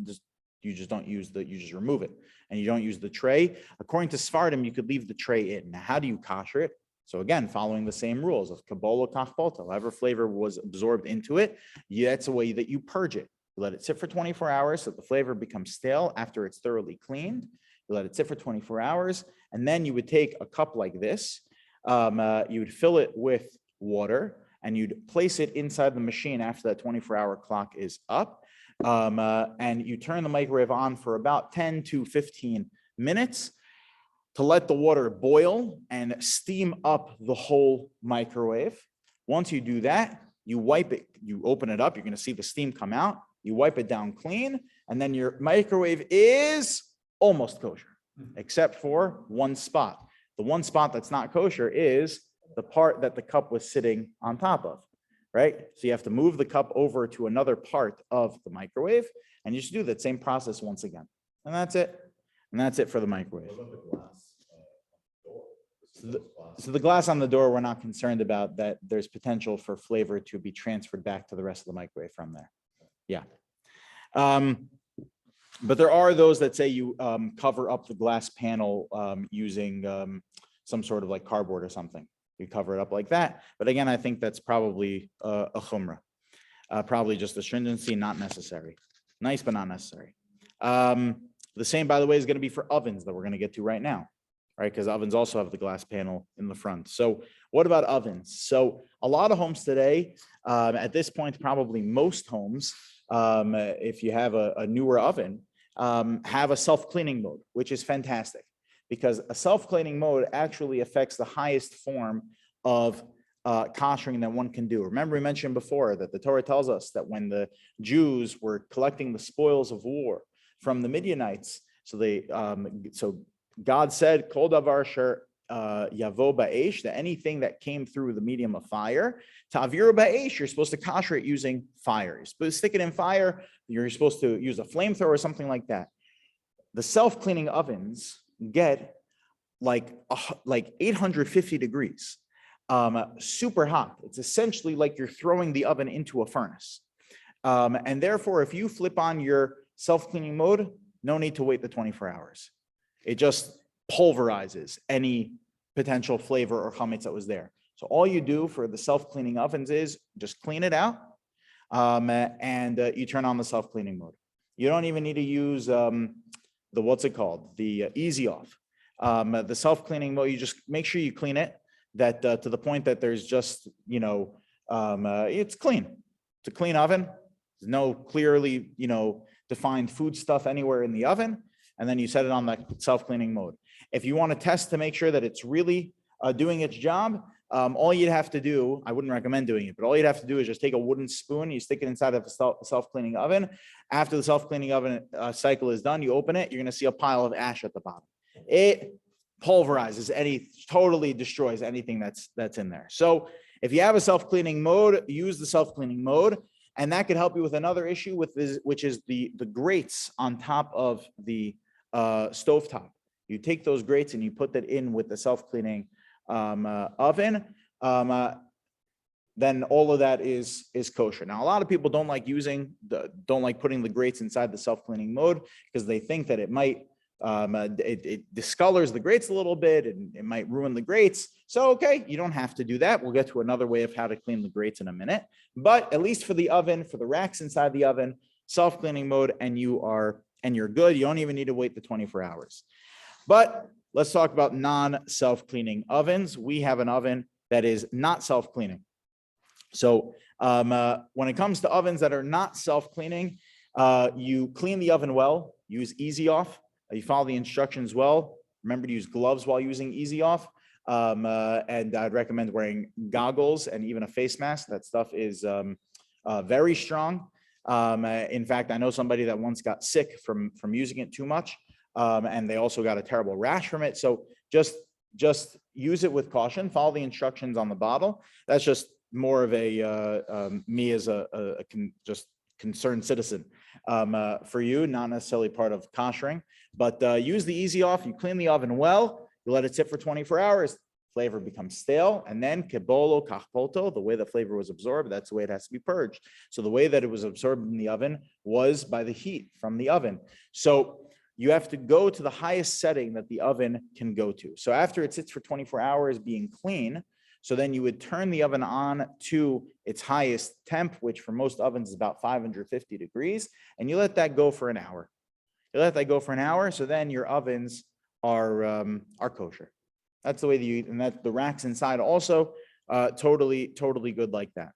A: don't use you just remove it and you don't use the tray. According to Sephardim, you could leave the tray in. Now, how do you kosher it? So again, following the same rules of Kabbalah Kachbalta, however flavor was absorbed into it, that's a way that you purge it. You let it sit for 24 hours so the flavor becomes stale after it's thoroughly cleaned. You let it sit for 24 hours, and then you would take a cup like this, you would fill it with water, and you'd place it inside the machine after that 24-hour clock is up, and you turn the microwave on for about 10 to 15 minutes to let the water boil and steam up the whole microwave. Once you do that, you wipe it, you open it up, you're going to see the steam come out, you wipe it down clean, and then your microwave is almost kosher, except for one spot. The one spot that's not kosher is the part that the cup was sitting on top of, right? So you have to move the cup over to another part of the microwave, and you should do that same process once again. And that's it. And that's it for the microwave. So the glass on the door, we're not concerned about that. There's potential for flavor to be transferred back to the rest of the microwave from there. Yeah. But there are those that say you cover up the glass panel using some sort of like cardboard or something. You cover it up like that. But again, I think that's probably a chumrah. Probably just a stringency, not necessary. Nice, but not necessary. The same, by the way, is going to be for ovens that we're going to get to right now, right? Because ovens also have the glass panel in the front. So what about ovens? So a lot of homes today, at this point, probably most homes, if you have a newer oven, have a self-cleaning mode, which is fantastic because a self-cleaning mode actually affects the highest form of koshering that one can do. Remember, we mentioned before that the Torah tells us that when the Jews were collecting the spoils of war from the Midianites, so God said, "Kol davar asher yavo ba'esh," that anything that came through the medium of fire, ta'aviru ba'esh, you're supposed to kosher it using fire. You're supposed to stick it in fire. You're supposed to use a flamethrower or something like that. The self-cleaning ovens get like 850 degrees, super hot. It's essentially like you're throwing the oven into a furnace. And therefore, if you flip on your self-cleaning mode, no need to wait the 24 hours. It just pulverizes any potential flavor or chametz that was there. So all you do for the self-cleaning ovens is just clean it out, and you turn on the self-cleaning mode. You don't even need to use the easy off. The self-cleaning mode, you just make sure you clean it that to the point that there's just, it's clean. It's a clean oven. There's no clearly, defined food stuff anywhere in the oven. And then you set it on the self-cleaning mode. If you want to test to make sure that it's really doing its job, all you'd have to do, I wouldn't recommend doing it, but all you'd have to do is just take a wooden spoon, you stick it inside of a self-cleaning oven. After the self-cleaning oven cycle is done, you open it, you're going to see a pile of ash at the bottom. It pulverizes totally destroys anything that's in there. So if you have a self-cleaning mode, use the self-cleaning mode. And that could help you with another issue which is the grates on top of the stovetop. You take those grates and you put that in with the self-cleaning oven. Then all of that is kosher. Now, a lot of people don't like putting the grates inside the self-cleaning mode because they think that it might it discolors the grates a little bit and it might ruin the grates. So, okay, you don't have to do that. We'll get to another way of how to clean the grates in a minute. But at least for the oven, for the racks inside the oven, self-cleaning mode, and you're good. You don't even need to wait the 24 hours. But let's talk about non-self-cleaning ovens. We have an oven that is not self-cleaning. So when it comes to ovens that are not self-cleaning, you clean the oven well, use easy off. You follow the instructions well. Remember to use gloves while using easy off. And I'd recommend wearing goggles and even a face mask. That stuff is very strong. In fact, I know somebody that once got sick from using it too much. And they also got a terrible rash from it. So just use it with caution. Follow the instructions on the bottle. That's just more of me as a just concerned citizen for you, not necessarily part of koshering. But use the easy off. You clean the oven well. You let it sit for 24 hours. flavor becomes stale, and then kebolo kachpoto, the way the flavor was absorbed, that's the way it has to be purged. So the way that it was absorbed in the oven was by the heat from the oven. So you have to go to the highest setting that the oven can go to. So after it sits for 24 hours being clean, so then you would turn the oven on to its highest temp, which for most ovens is about 550 degrees, and you let that go for an hour. You let that go for an hour, so then your ovens are kosher. That's the way that you, and that the racks inside also totally good like that.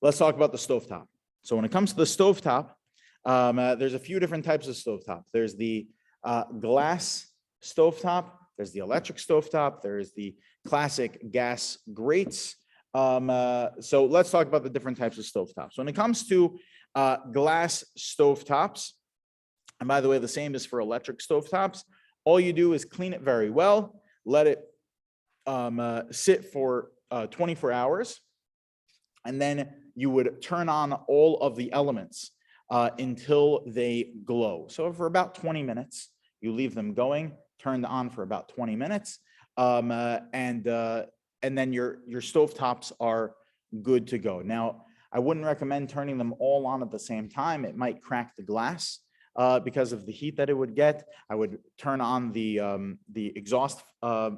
A: Let's talk about the stovetop. So when it comes to the stovetop, there's a few different types of stovetop. There's the glass stovetop, there's the electric stovetop, there's the classic gas grates. So let's talk about the different types of stovetops. When it comes to glass stovetops, and by the way, the same is for electric stovetops, all you do is clean it very well, let it sit for 24 hours, and then you would turn on all of the elements until they glow. So for about 20 minutes, you leave them going, turned on for about 20 minutes, and then your stovetops are good to go. Now, I wouldn't recommend turning them all on at the same time. It might crack the glass because of the heat that it would get. I would turn on the exhaust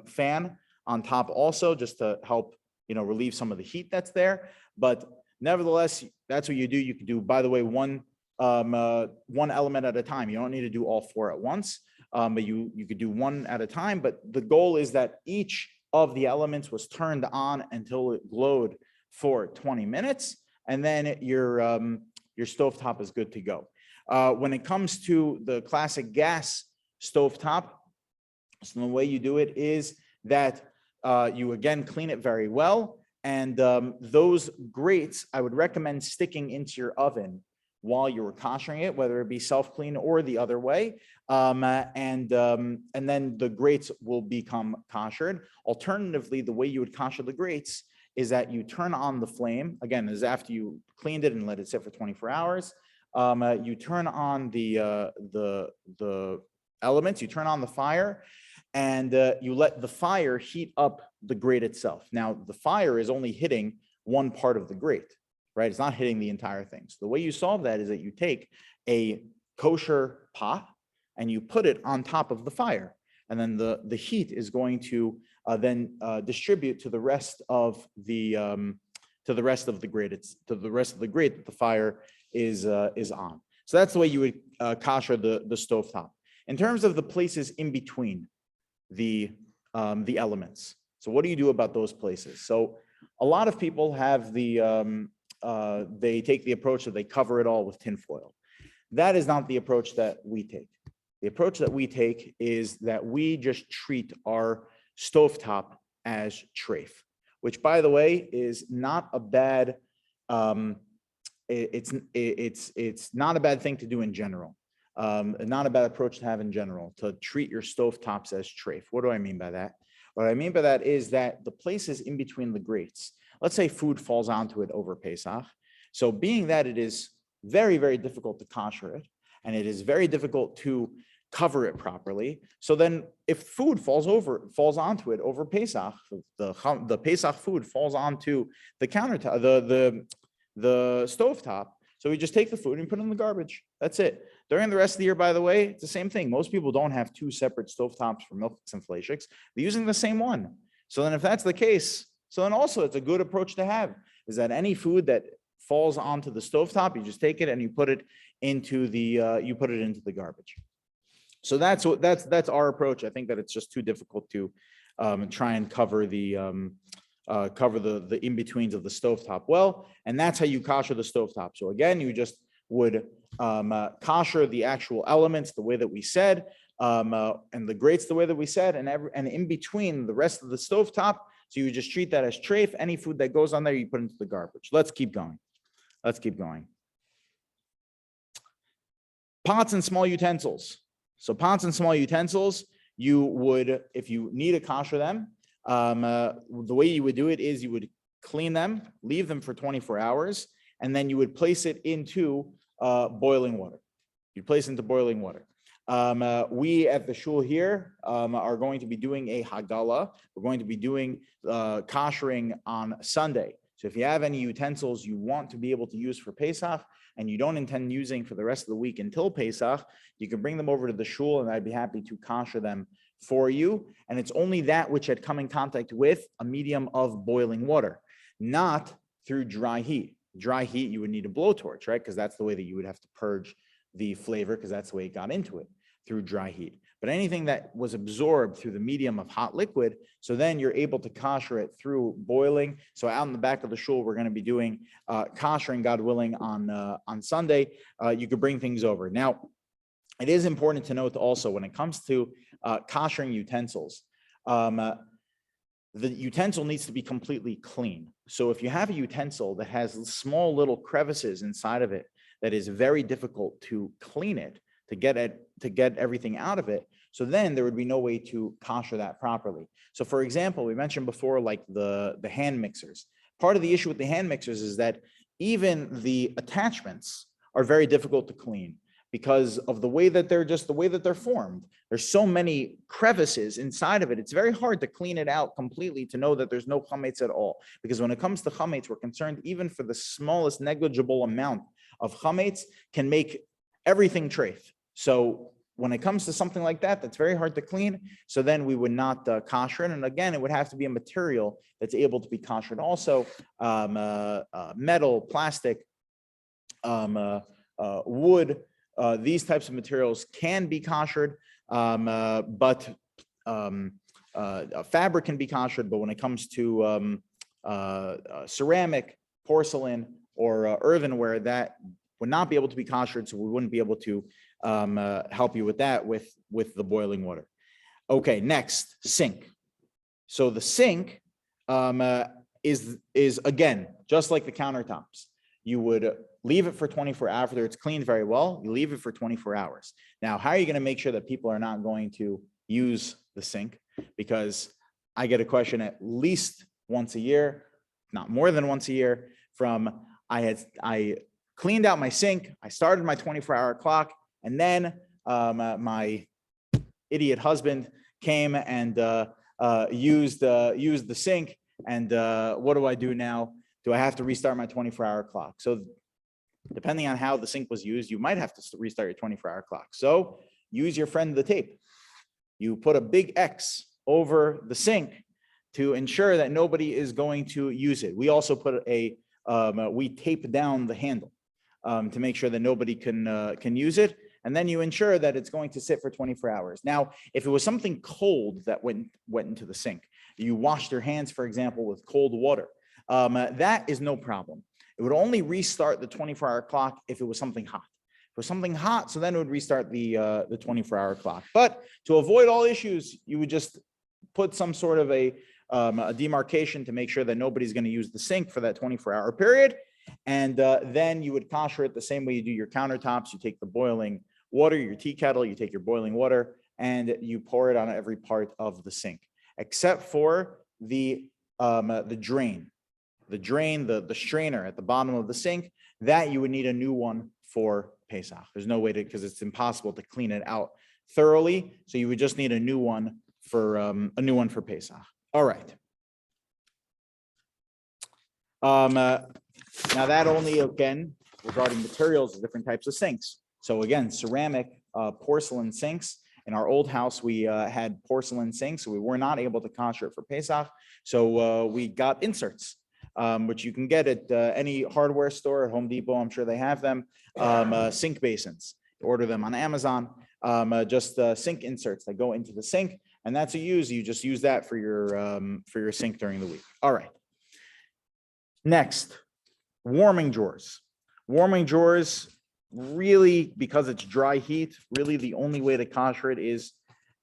A: fan on top also, just to help relieve some of the heat that's there. But nevertheless, that's what you do. You can do, by the way, one element at a time. You don't need to do all four at once, but you could do one at a time. But the goal is that each of the elements was turned on until it glowed for 20 minutes, and then your stovetop is good to go. When it comes to the classic gas stovetop, so the way you do it is that you again clean it very well, and those grates I would recommend sticking into your oven while you were koshering it, whether it be self-clean or the other way, and then the grates will become koshered. Alternatively, the way you would kosher the grates is that you turn on the flame. Again, is after you cleaned it and let it sit for 24 hours. You turn on the elements, you turn on the fire, and you let the fire heat up the grate itself. Now, the fire is only hitting one part of the grate, right? It's not hitting the entire thing. So the way you solve that is that you take a kosher pot and you put it on top of the fire, and then the heat is going to then distribute to the rest of the grate. It's to the rest of the grate that the fire is on. So that's the way you would kosher the stovetop. In terms of the places in between the elements, so what do you do about those places? So a lot of people have they take the approach that they cover it all with tinfoil. That is not the approach that we take. The approach that we take is that we just treat our stovetop as treif, which, by the way, is not a bad. It's not a bad thing to do in general. Not a bad approach to have in general, to treat your stovetops as treif. What do I mean by that? What I mean by that is that the places in between the grates, let's say food falls onto it over Pesach. So being that it is very, very difficult to kosher it, and it is very difficult to cover it properly. So then if food falls onto it over Pesach, the Pesach food falls onto the countertop, the stovetop. So we just take the food and put it in the garbage. That's it. During the rest of the year, by the way, it's the same thing. Most people don't have two separate stovetops for milks and fleischiks. They're using the same one. So then if that's the case, so then also it's a good approach to have, is that any food that falls onto the stovetop, you just take it and you put it into the garbage. So that's our approach. I think that it's just too difficult to try and cover the in-betweens of the stovetop well, and that's how you kosher the stovetop. So again, you just would kosher the actual elements the way that we said, and the grates the way that we said, and in between the rest of the stovetop, so you just treat that as treif. Any food that goes on there, you put into the garbage. Let's keep going. Pots and small utensils. So pots and small utensils, you would, if you need to kosher them, the way you would do it is you would clean them, leave them for 24 hours, and then you would place it into boiling water. You'd place it into boiling water. We at the shul here are going to be doing a Hagala. We're going to be doing koshering on Sunday. So if you have any utensils you want to be able to use for Pesach and you don't intend using for the rest of the week until Pesach, you can bring them over to the shul and I'd be happy to kosher them for you. And it's only that which had come in contact with a medium of boiling water, not through dry heat. Dry heat, you would need a blowtorch, right? Because that's the way that you would have to purge the flavor, because that's the way it got into it, through dry heat. But anything that was absorbed through the medium of hot liquid, so then you're able to kosher it through boiling. So out in the back of the shul, we're going to be doing koshering, God willing, on Sunday. You could bring things over. Now, it is important to note also when it comes to koshering utensils, the utensil needs to be completely clean. So if you have a utensil that has small little crevices inside of it that is very difficult to clean it, to get everything out of it, so then there would be no way to kosher that properly. So for example, we mentioned before, like the hand mixers. Part of the issue with the hand mixers is that even the attachments are very difficult to clean because of the way that they're formed. There's so many crevices inside of it. It's very hard to clean it out completely to know that there's no chametz at all. Because when it comes to chametz, we're concerned even for the smallest negligible amount of chametz can make everything treif. So when it comes to something like that, that's very hard to clean. So then we would not kosher it. And again, it would have to be a material that's able to be koshered also. Metal, plastic, wood, these types of materials can be koshered, but fabric can be koshered. But when it comes to ceramic, porcelain, or earthenware, that would not be able to be koshered, so we wouldn't be able to help you with that with the boiling water. Okay, next, sink. So the sink is again just like the countertops. You would leave it for 24 hours. After it's cleaned very well, you leave it for 24 hours. Now, how are you going to make sure that people are not going to use the sink? Because I get a question at least once a year, not more than once a year, from I cleaned out my sink, I started my 24-hour clock, and then my idiot husband came and used the sink. And what do I do now? Do I have to restart my 24-hour clock? So depending on how the sink was used, you might have to restart your 24-hour clock. So use your friend the tape. You put a big X over the sink to ensure that nobody is going to use it. We also put we tape down the handle to make sure that nobody can use it. And then you ensure that it's going to sit for 24 hours. Now, if it was something cold that went into the sink, you washed your hands, for example, with cold water, that is no problem. It would only restart the 24-hour clock if it was something hot. If it was something hot, so then it would restart the 24-hour clock. But to avoid all issues, you would just put some sort of a demarcation to make sure that nobody's going to use the sink for that 24-hour period. And then you would kosher it the same way you do your countertops. You take the boiling water, your tea kettle, you take your boiling water, and you pour it on every part of the sink, except for the drain. The drain, the strainer at the bottom of the sink, that you would need a new one for Pesach. There's no way to, because it's impossible to clean it out thoroughly. So you would just need a new one for Pesach. All right. Now that only, again, regarding materials, different types of sinks. So again, ceramic, porcelain sinks. In our old house, we had porcelain sinks, so we were not able to kosher it for Pesach. So we got inserts, which you can get at any hardware store, at Home Depot. I'm sure they have them. Sink basins. Order them on Amazon. Just sink inserts that go into the sink, and that's you just use that for your sink during the week. All right. Next, warming drawers. Warming drawers, really, because it's dry heat, really the only way to kosher it is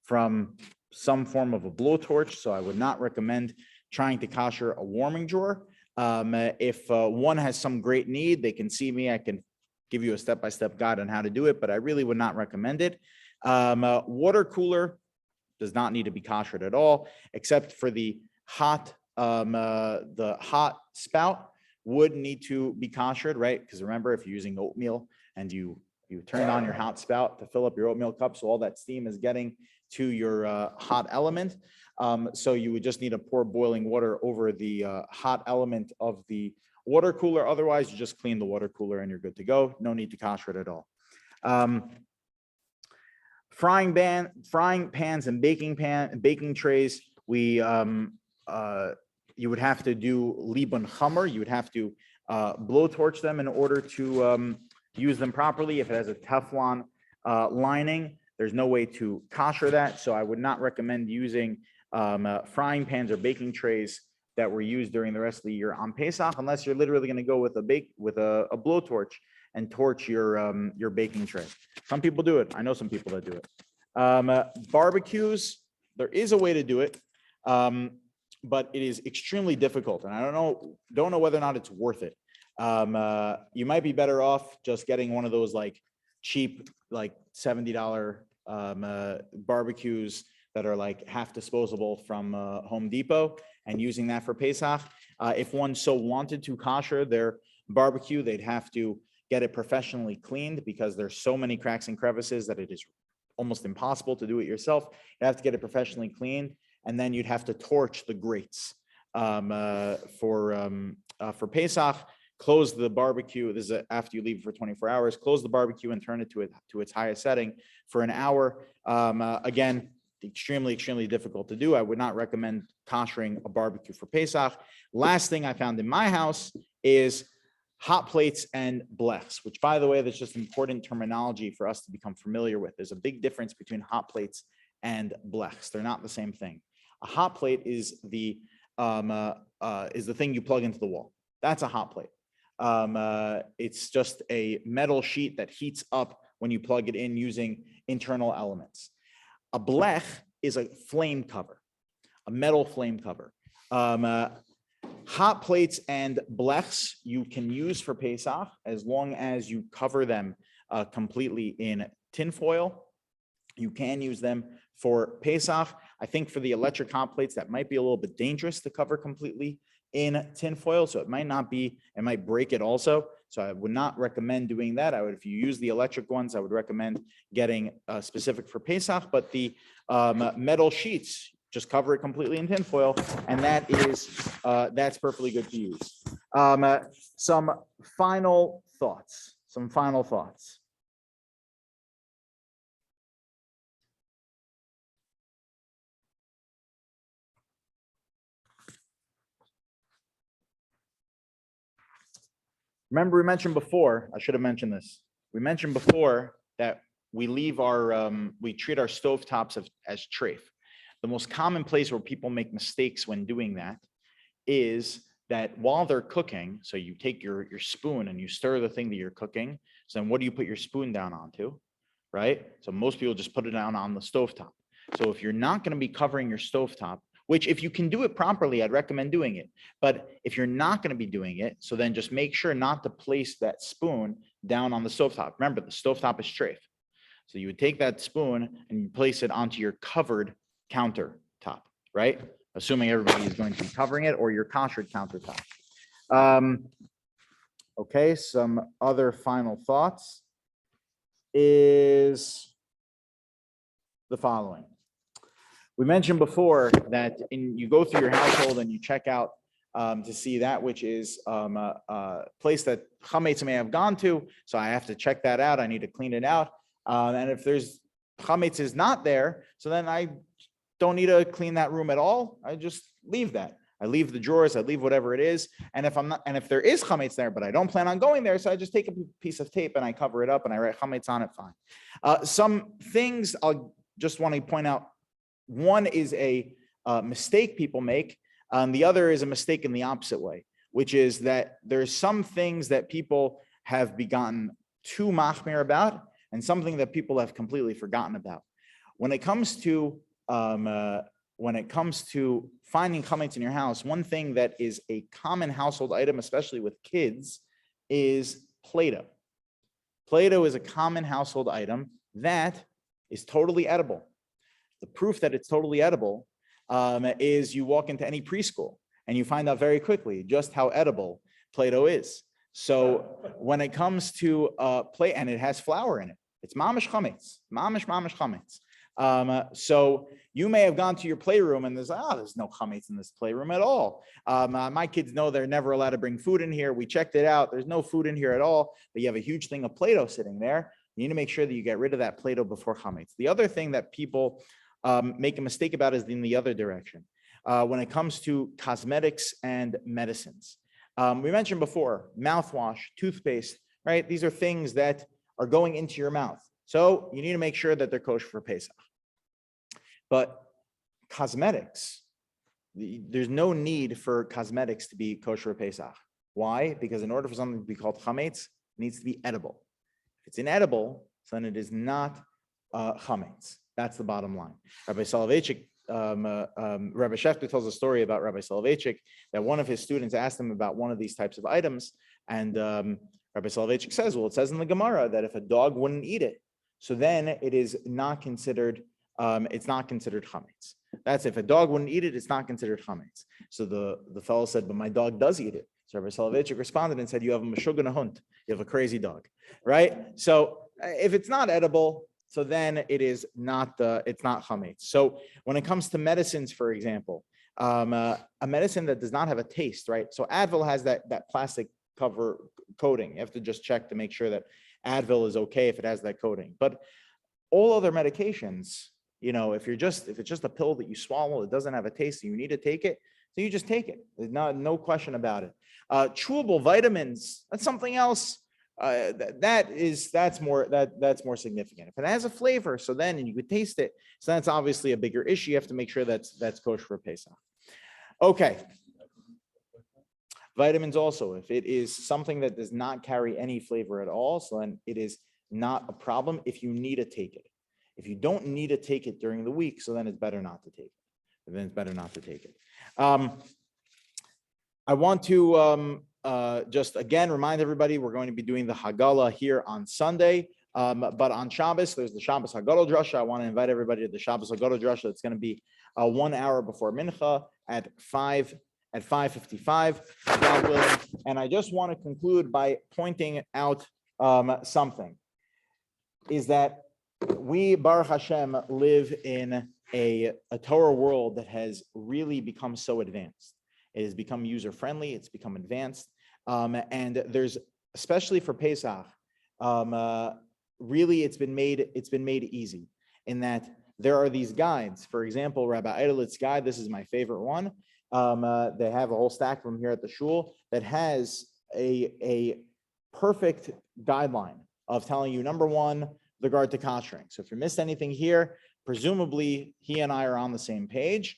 A: from some form of a blowtorch. So I would not recommend trying to kosher a warming drawer. If one has some great need, they can see me. I can give you a step-by-step guide on how to do it, but I really would not recommend it. Water cooler does not need to be koshered at all, except for the hot spout would need to be koshered, right? Because remember, if you're using oatmeal and you You turn on your hot spout to fill up your oatmeal cup, so all that steam is getting to your hot element. So you would just need to pour boiling water over the hot element of the water cooler. Otherwise, you just clean the water cooler and you're good to go. No need to kosher it at all. Frying pans and baking trays. You would have to do libun chamer. You would have to blowtorch them in order to use them properly. If it has a Teflon lining, there's no way to kosher that. So I would not recommend using frying pans or baking trays that were used during the rest of the year on Pesach, unless you're literally going to go with a blowtorch and torch your baking tray. Some people do it. I know some people that do it. Barbecues, there is a way to do it, but it is extremely difficult, and I don't know whether or not it's worth it. You might be better off just getting one of those like cheap, like $70 barbecues that are like half disposable from Home Depot and using that for Pesach. If one so wanted to kosher their barbecue, they'd have to get it professionally cleaned because there's so many cracks and crevices that it is almost impossible to do it yourself. You have to get it professionally cleaned, and then you'd have to torch the grates for Pesach. Close the barbecue. This is after you leave it for 24 hours. Close the barbecue and turn it to its highest setting for an hour. Again, extremely difficult to do. I would not recommend koshering a barbecue for Pesach. Last thing I found in my house is hot plates and blechs, which, by the way, that's just important terminology for us to become familiar with. There's a big difference between hot plates and blechs. They're not the same thing. A hot plate is the thing you plug into the wall. That's a hot plate. It's just a metal sheet that heats up when you plug it in using internal elements. A blech is a flame cover, a metal flame cover. Hot plates and blechs you can use for Pesach as long as you cover them completely in tinfoil. You can use them for Pesach. I think for the electric hot plates, that might be a little bit dangerous to cover completely in tinfoil, so it might break it also. So I would not recommend doing that. If you use the electric ones, I would recommend getting specific for Pesach, but the metal sheets, just cover it completely in tinfoil, and that's perfectly good to use. Some final thoughts. Remember, we mentioned before, I should have mentioned this. We mentioned before that we treat our stovetops as treif. The most common place where people make mistakes when doing that is that while they're cooking, so you take your spoon and you stir the thing that you're cooking. So then what do you put your spoon down onto, right? So most people just put it down on the stovetop. So if you're not going to be covering your stovetop, which if you can do it properly, I'd recommend doing it. But if you're not going to be doing it, so then just make sure not to place that spoon down on the stovetop. Remember, the stovetop is treif. So you would take that spoon and you place it onto your covered countertop, right? Assuming everybody is going to be covering it, or your koshered countertop. Okay, some other final thoughts is the following. We mentioned before that you go through your household and you check out to see that which is a place that chametz may have gone to. So I have to check that out. I need to clean it out. And if there's chametz is not there, so then I don't need to clean that room at all. I just leave that. I leave the drawers, I leave whatever it is. And if there is chametz there, but I don't plan on going there, so I just take a piece of tape and I cover it up and I write chametz on it, fine. Some things I'll just want to point out. One is a mistake people make, and the other is a mistake in the opposite way, which is that there's some things that people have begotten too machmir about, and something that people have completely forgotten about. When it comes to finding chametz in your house, one thing that is a common household item, especially with kids, is Play-Doh. Play-Doh is a common household item that is totally edible. The proof that it's totally edible is you walk into any preschool and you find out very quickly just how edible Play-Doh is. So when it comes to plate, and it has flour in it, it's mamish chametz, mamish chametz. So you may have gone to your playroom and there's no chametz in this playroom at all. My kids know they're never allowed to bring food in here. We checked it out. There's no food in here at all, but you have a huge thing of Play-Doh sitting there. You need to make sure that you get rid of that Play-Doh before chametz. The other thing that people make a mistake about is in the other direction. When it comes to cosmetics and medicines. We mentioned before, mouthwash, toothpaste, right? These are things that are going into your mouth. So you need to make sure that they're kosher for Pesach. But cosmetics, there's no need for cosmetics to be kosher for Pesach. Why? Because in order for something to be called chametz, it needs to be edible. If it's inedible, then it is not chametz. That's the bottom line. Rabbi Soloveitchik, Rabbi Schechter tells a story about Rabbi Soloveitchik that one of his students asked him about one of these types of items, and Rabbi Soloveitchik says, well, it says in the Gemara that if a dog wouldn't eat it, so then it is not considered, it's not considered chametz. That's if a dog wouldn't eat it, it's not considered chametz. So the fellow said, but my dog does eat it. So Rabbi Soloveitchik responded and said, you have a meshugana hunt, you have a crazy dog, right? So if it's not edible, so then it is not it's not chametz. So when it comes to medicines, for example, a medicine that does not have a taste, right? So Advil has that plastic cover coating. You have to just check to make sure that Advil is okay if it has that coating. But all other medications, if it's just a pill that you swallow, it doesn't have a taste, and you need to take it, so you just take it. There's no question about it. Chewable vitamins, that's something else. That's more significant. If it has a flavor, so then you could taste it. So that's obviously a bigger issue. You have to make sure that's kosher for Pesach. Okay. Vitamins also, if it is something that does not carry any flavor at all, so then it is not a problem if you need to take it. If you don't need to take it during the week, so then it's better not to take it. I want to just again remind everybody, we're going to be doing the Haggalah here on Sunday, but on Shabbos, there's the Shabbos Haggadah Drasha. I want to invite everybody to the Shabbos Haggadah Drasha. It's going to be 1 hour before Mincha at 5:55, God willing. And I just want to conclude by pointing out something, is that we, Baruch Hashem, live in a Torah world that has really become so advanced. It has become user-friendly, it's become advanced. And there's, especially for Pesach, really it's been made easy in that there are these guides. For example, Rabbi Eidelitz's guide, this is my favorite one. They have a whole stack of them here at the shul that has a perfect guideline of telling you, number one, the regard to koshering. So if you missed anything here, presumably he and I are on the same page.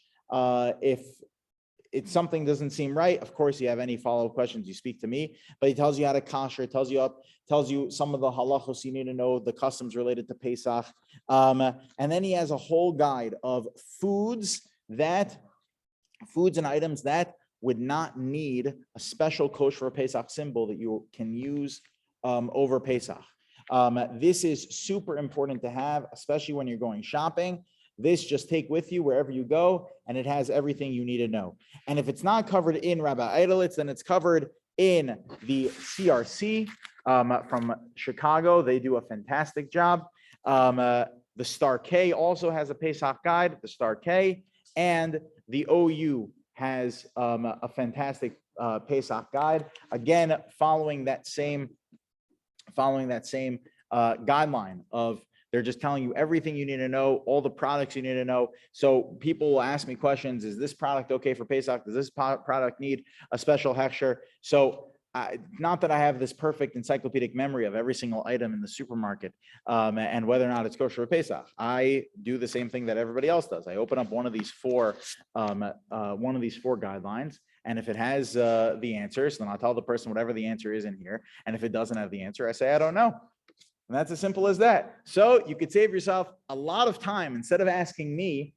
A: If something doesn't seem right, of course, you have any follow-up questions, you speak to me, but he tells you how to kosher, tells you some of the halachos you need to know, the customs related to Pesach. And then he has a whole guide of foods and items that would not need a special kosher Pesach symbol that you can use over Pesach. This is super important to have, especially when you're going shopping. This just take with you wherever you go, and it has everything you need to know. And if it's not covered in Rabbi Eidelitz, then it's covered in the CRC from Chicago. They do a fantastic job. The Star K also has a Pesach guide, the Star K, and the OU has a fantastic Pesach guide. Again, following that same guideline of they're just telling you everything you need to know, all the products you need to know. So people will ask me questions. Is this product okay for Pesach? Does this product need a special hechsher? So not that I have this perfect encyclopedic memory of every single item in the supermarket and whether or not it's kosher for Pesach. I do the same thing that everybody else does. I open up one of these four guidelines. And if it has the answers, then I'll tell the person whatever the answer is in here. And if it doesn't have the answer, I say, I don't know. And that's as simple as that. So you could save yourself a lot of time. Instead of asking me,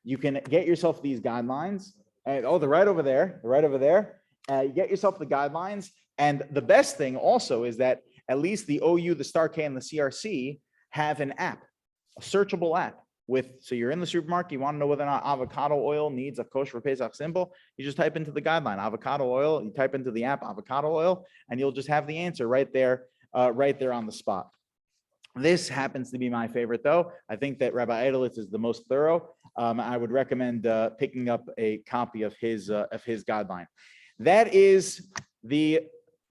A: you can get yourself these guidelines. And, they're right over there. You get yourself the guidelines. And the best thing also is that at least the OU, the Star K, and the CRC have an app, a searchable app, so you're in the supermarket, you want to know whether or not avocado oil needs a kosher for Pesach symbol, you just type into the guideline, avocado oil, you type into the app avocado oil, and you'll just have the answer right there on the spot. This happens to be my favorite, though. I think that Rabbi Edelitz is the most thorough. I would recommend picking up a copy of his guideline. That is the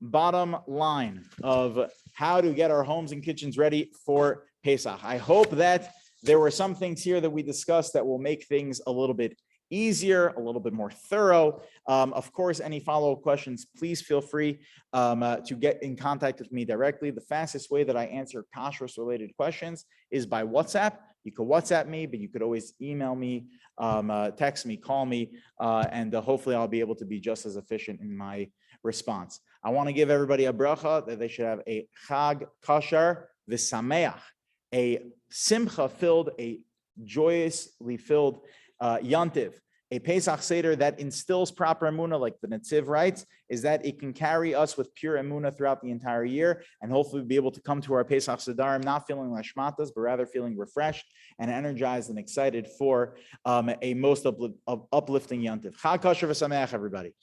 A: bottom line of how to get our homes and kitchens ready for Pesach. I hope that there were some things here that we discussed that will make things a little bit easier, a little bit more thorough. Of course, any follow-up questions, please feel free to get in contact with me directly. The fastest way that I answer kashrus related questions is by WhatsApp. You could WhatsApp me, but you could always email me, text me, call me, and hopefully I'll be able to be just as efficient in my response. I want to give everybody a bracha that they should have a Chag Kosher v'sameach, a simcha-filled, a joyously filled Yantiv, a Pesach Seder that instills proper emunah, like the Netziv writes, is that it can carry us with pure emunah throughout the entire year, and hopefully be able to come to our Pesach Sedarim not feeling like shmatas, but rather feeling refreshed and energized and excited for a most uplifting Yantiv. Chag Kosher v'sameach, everybody.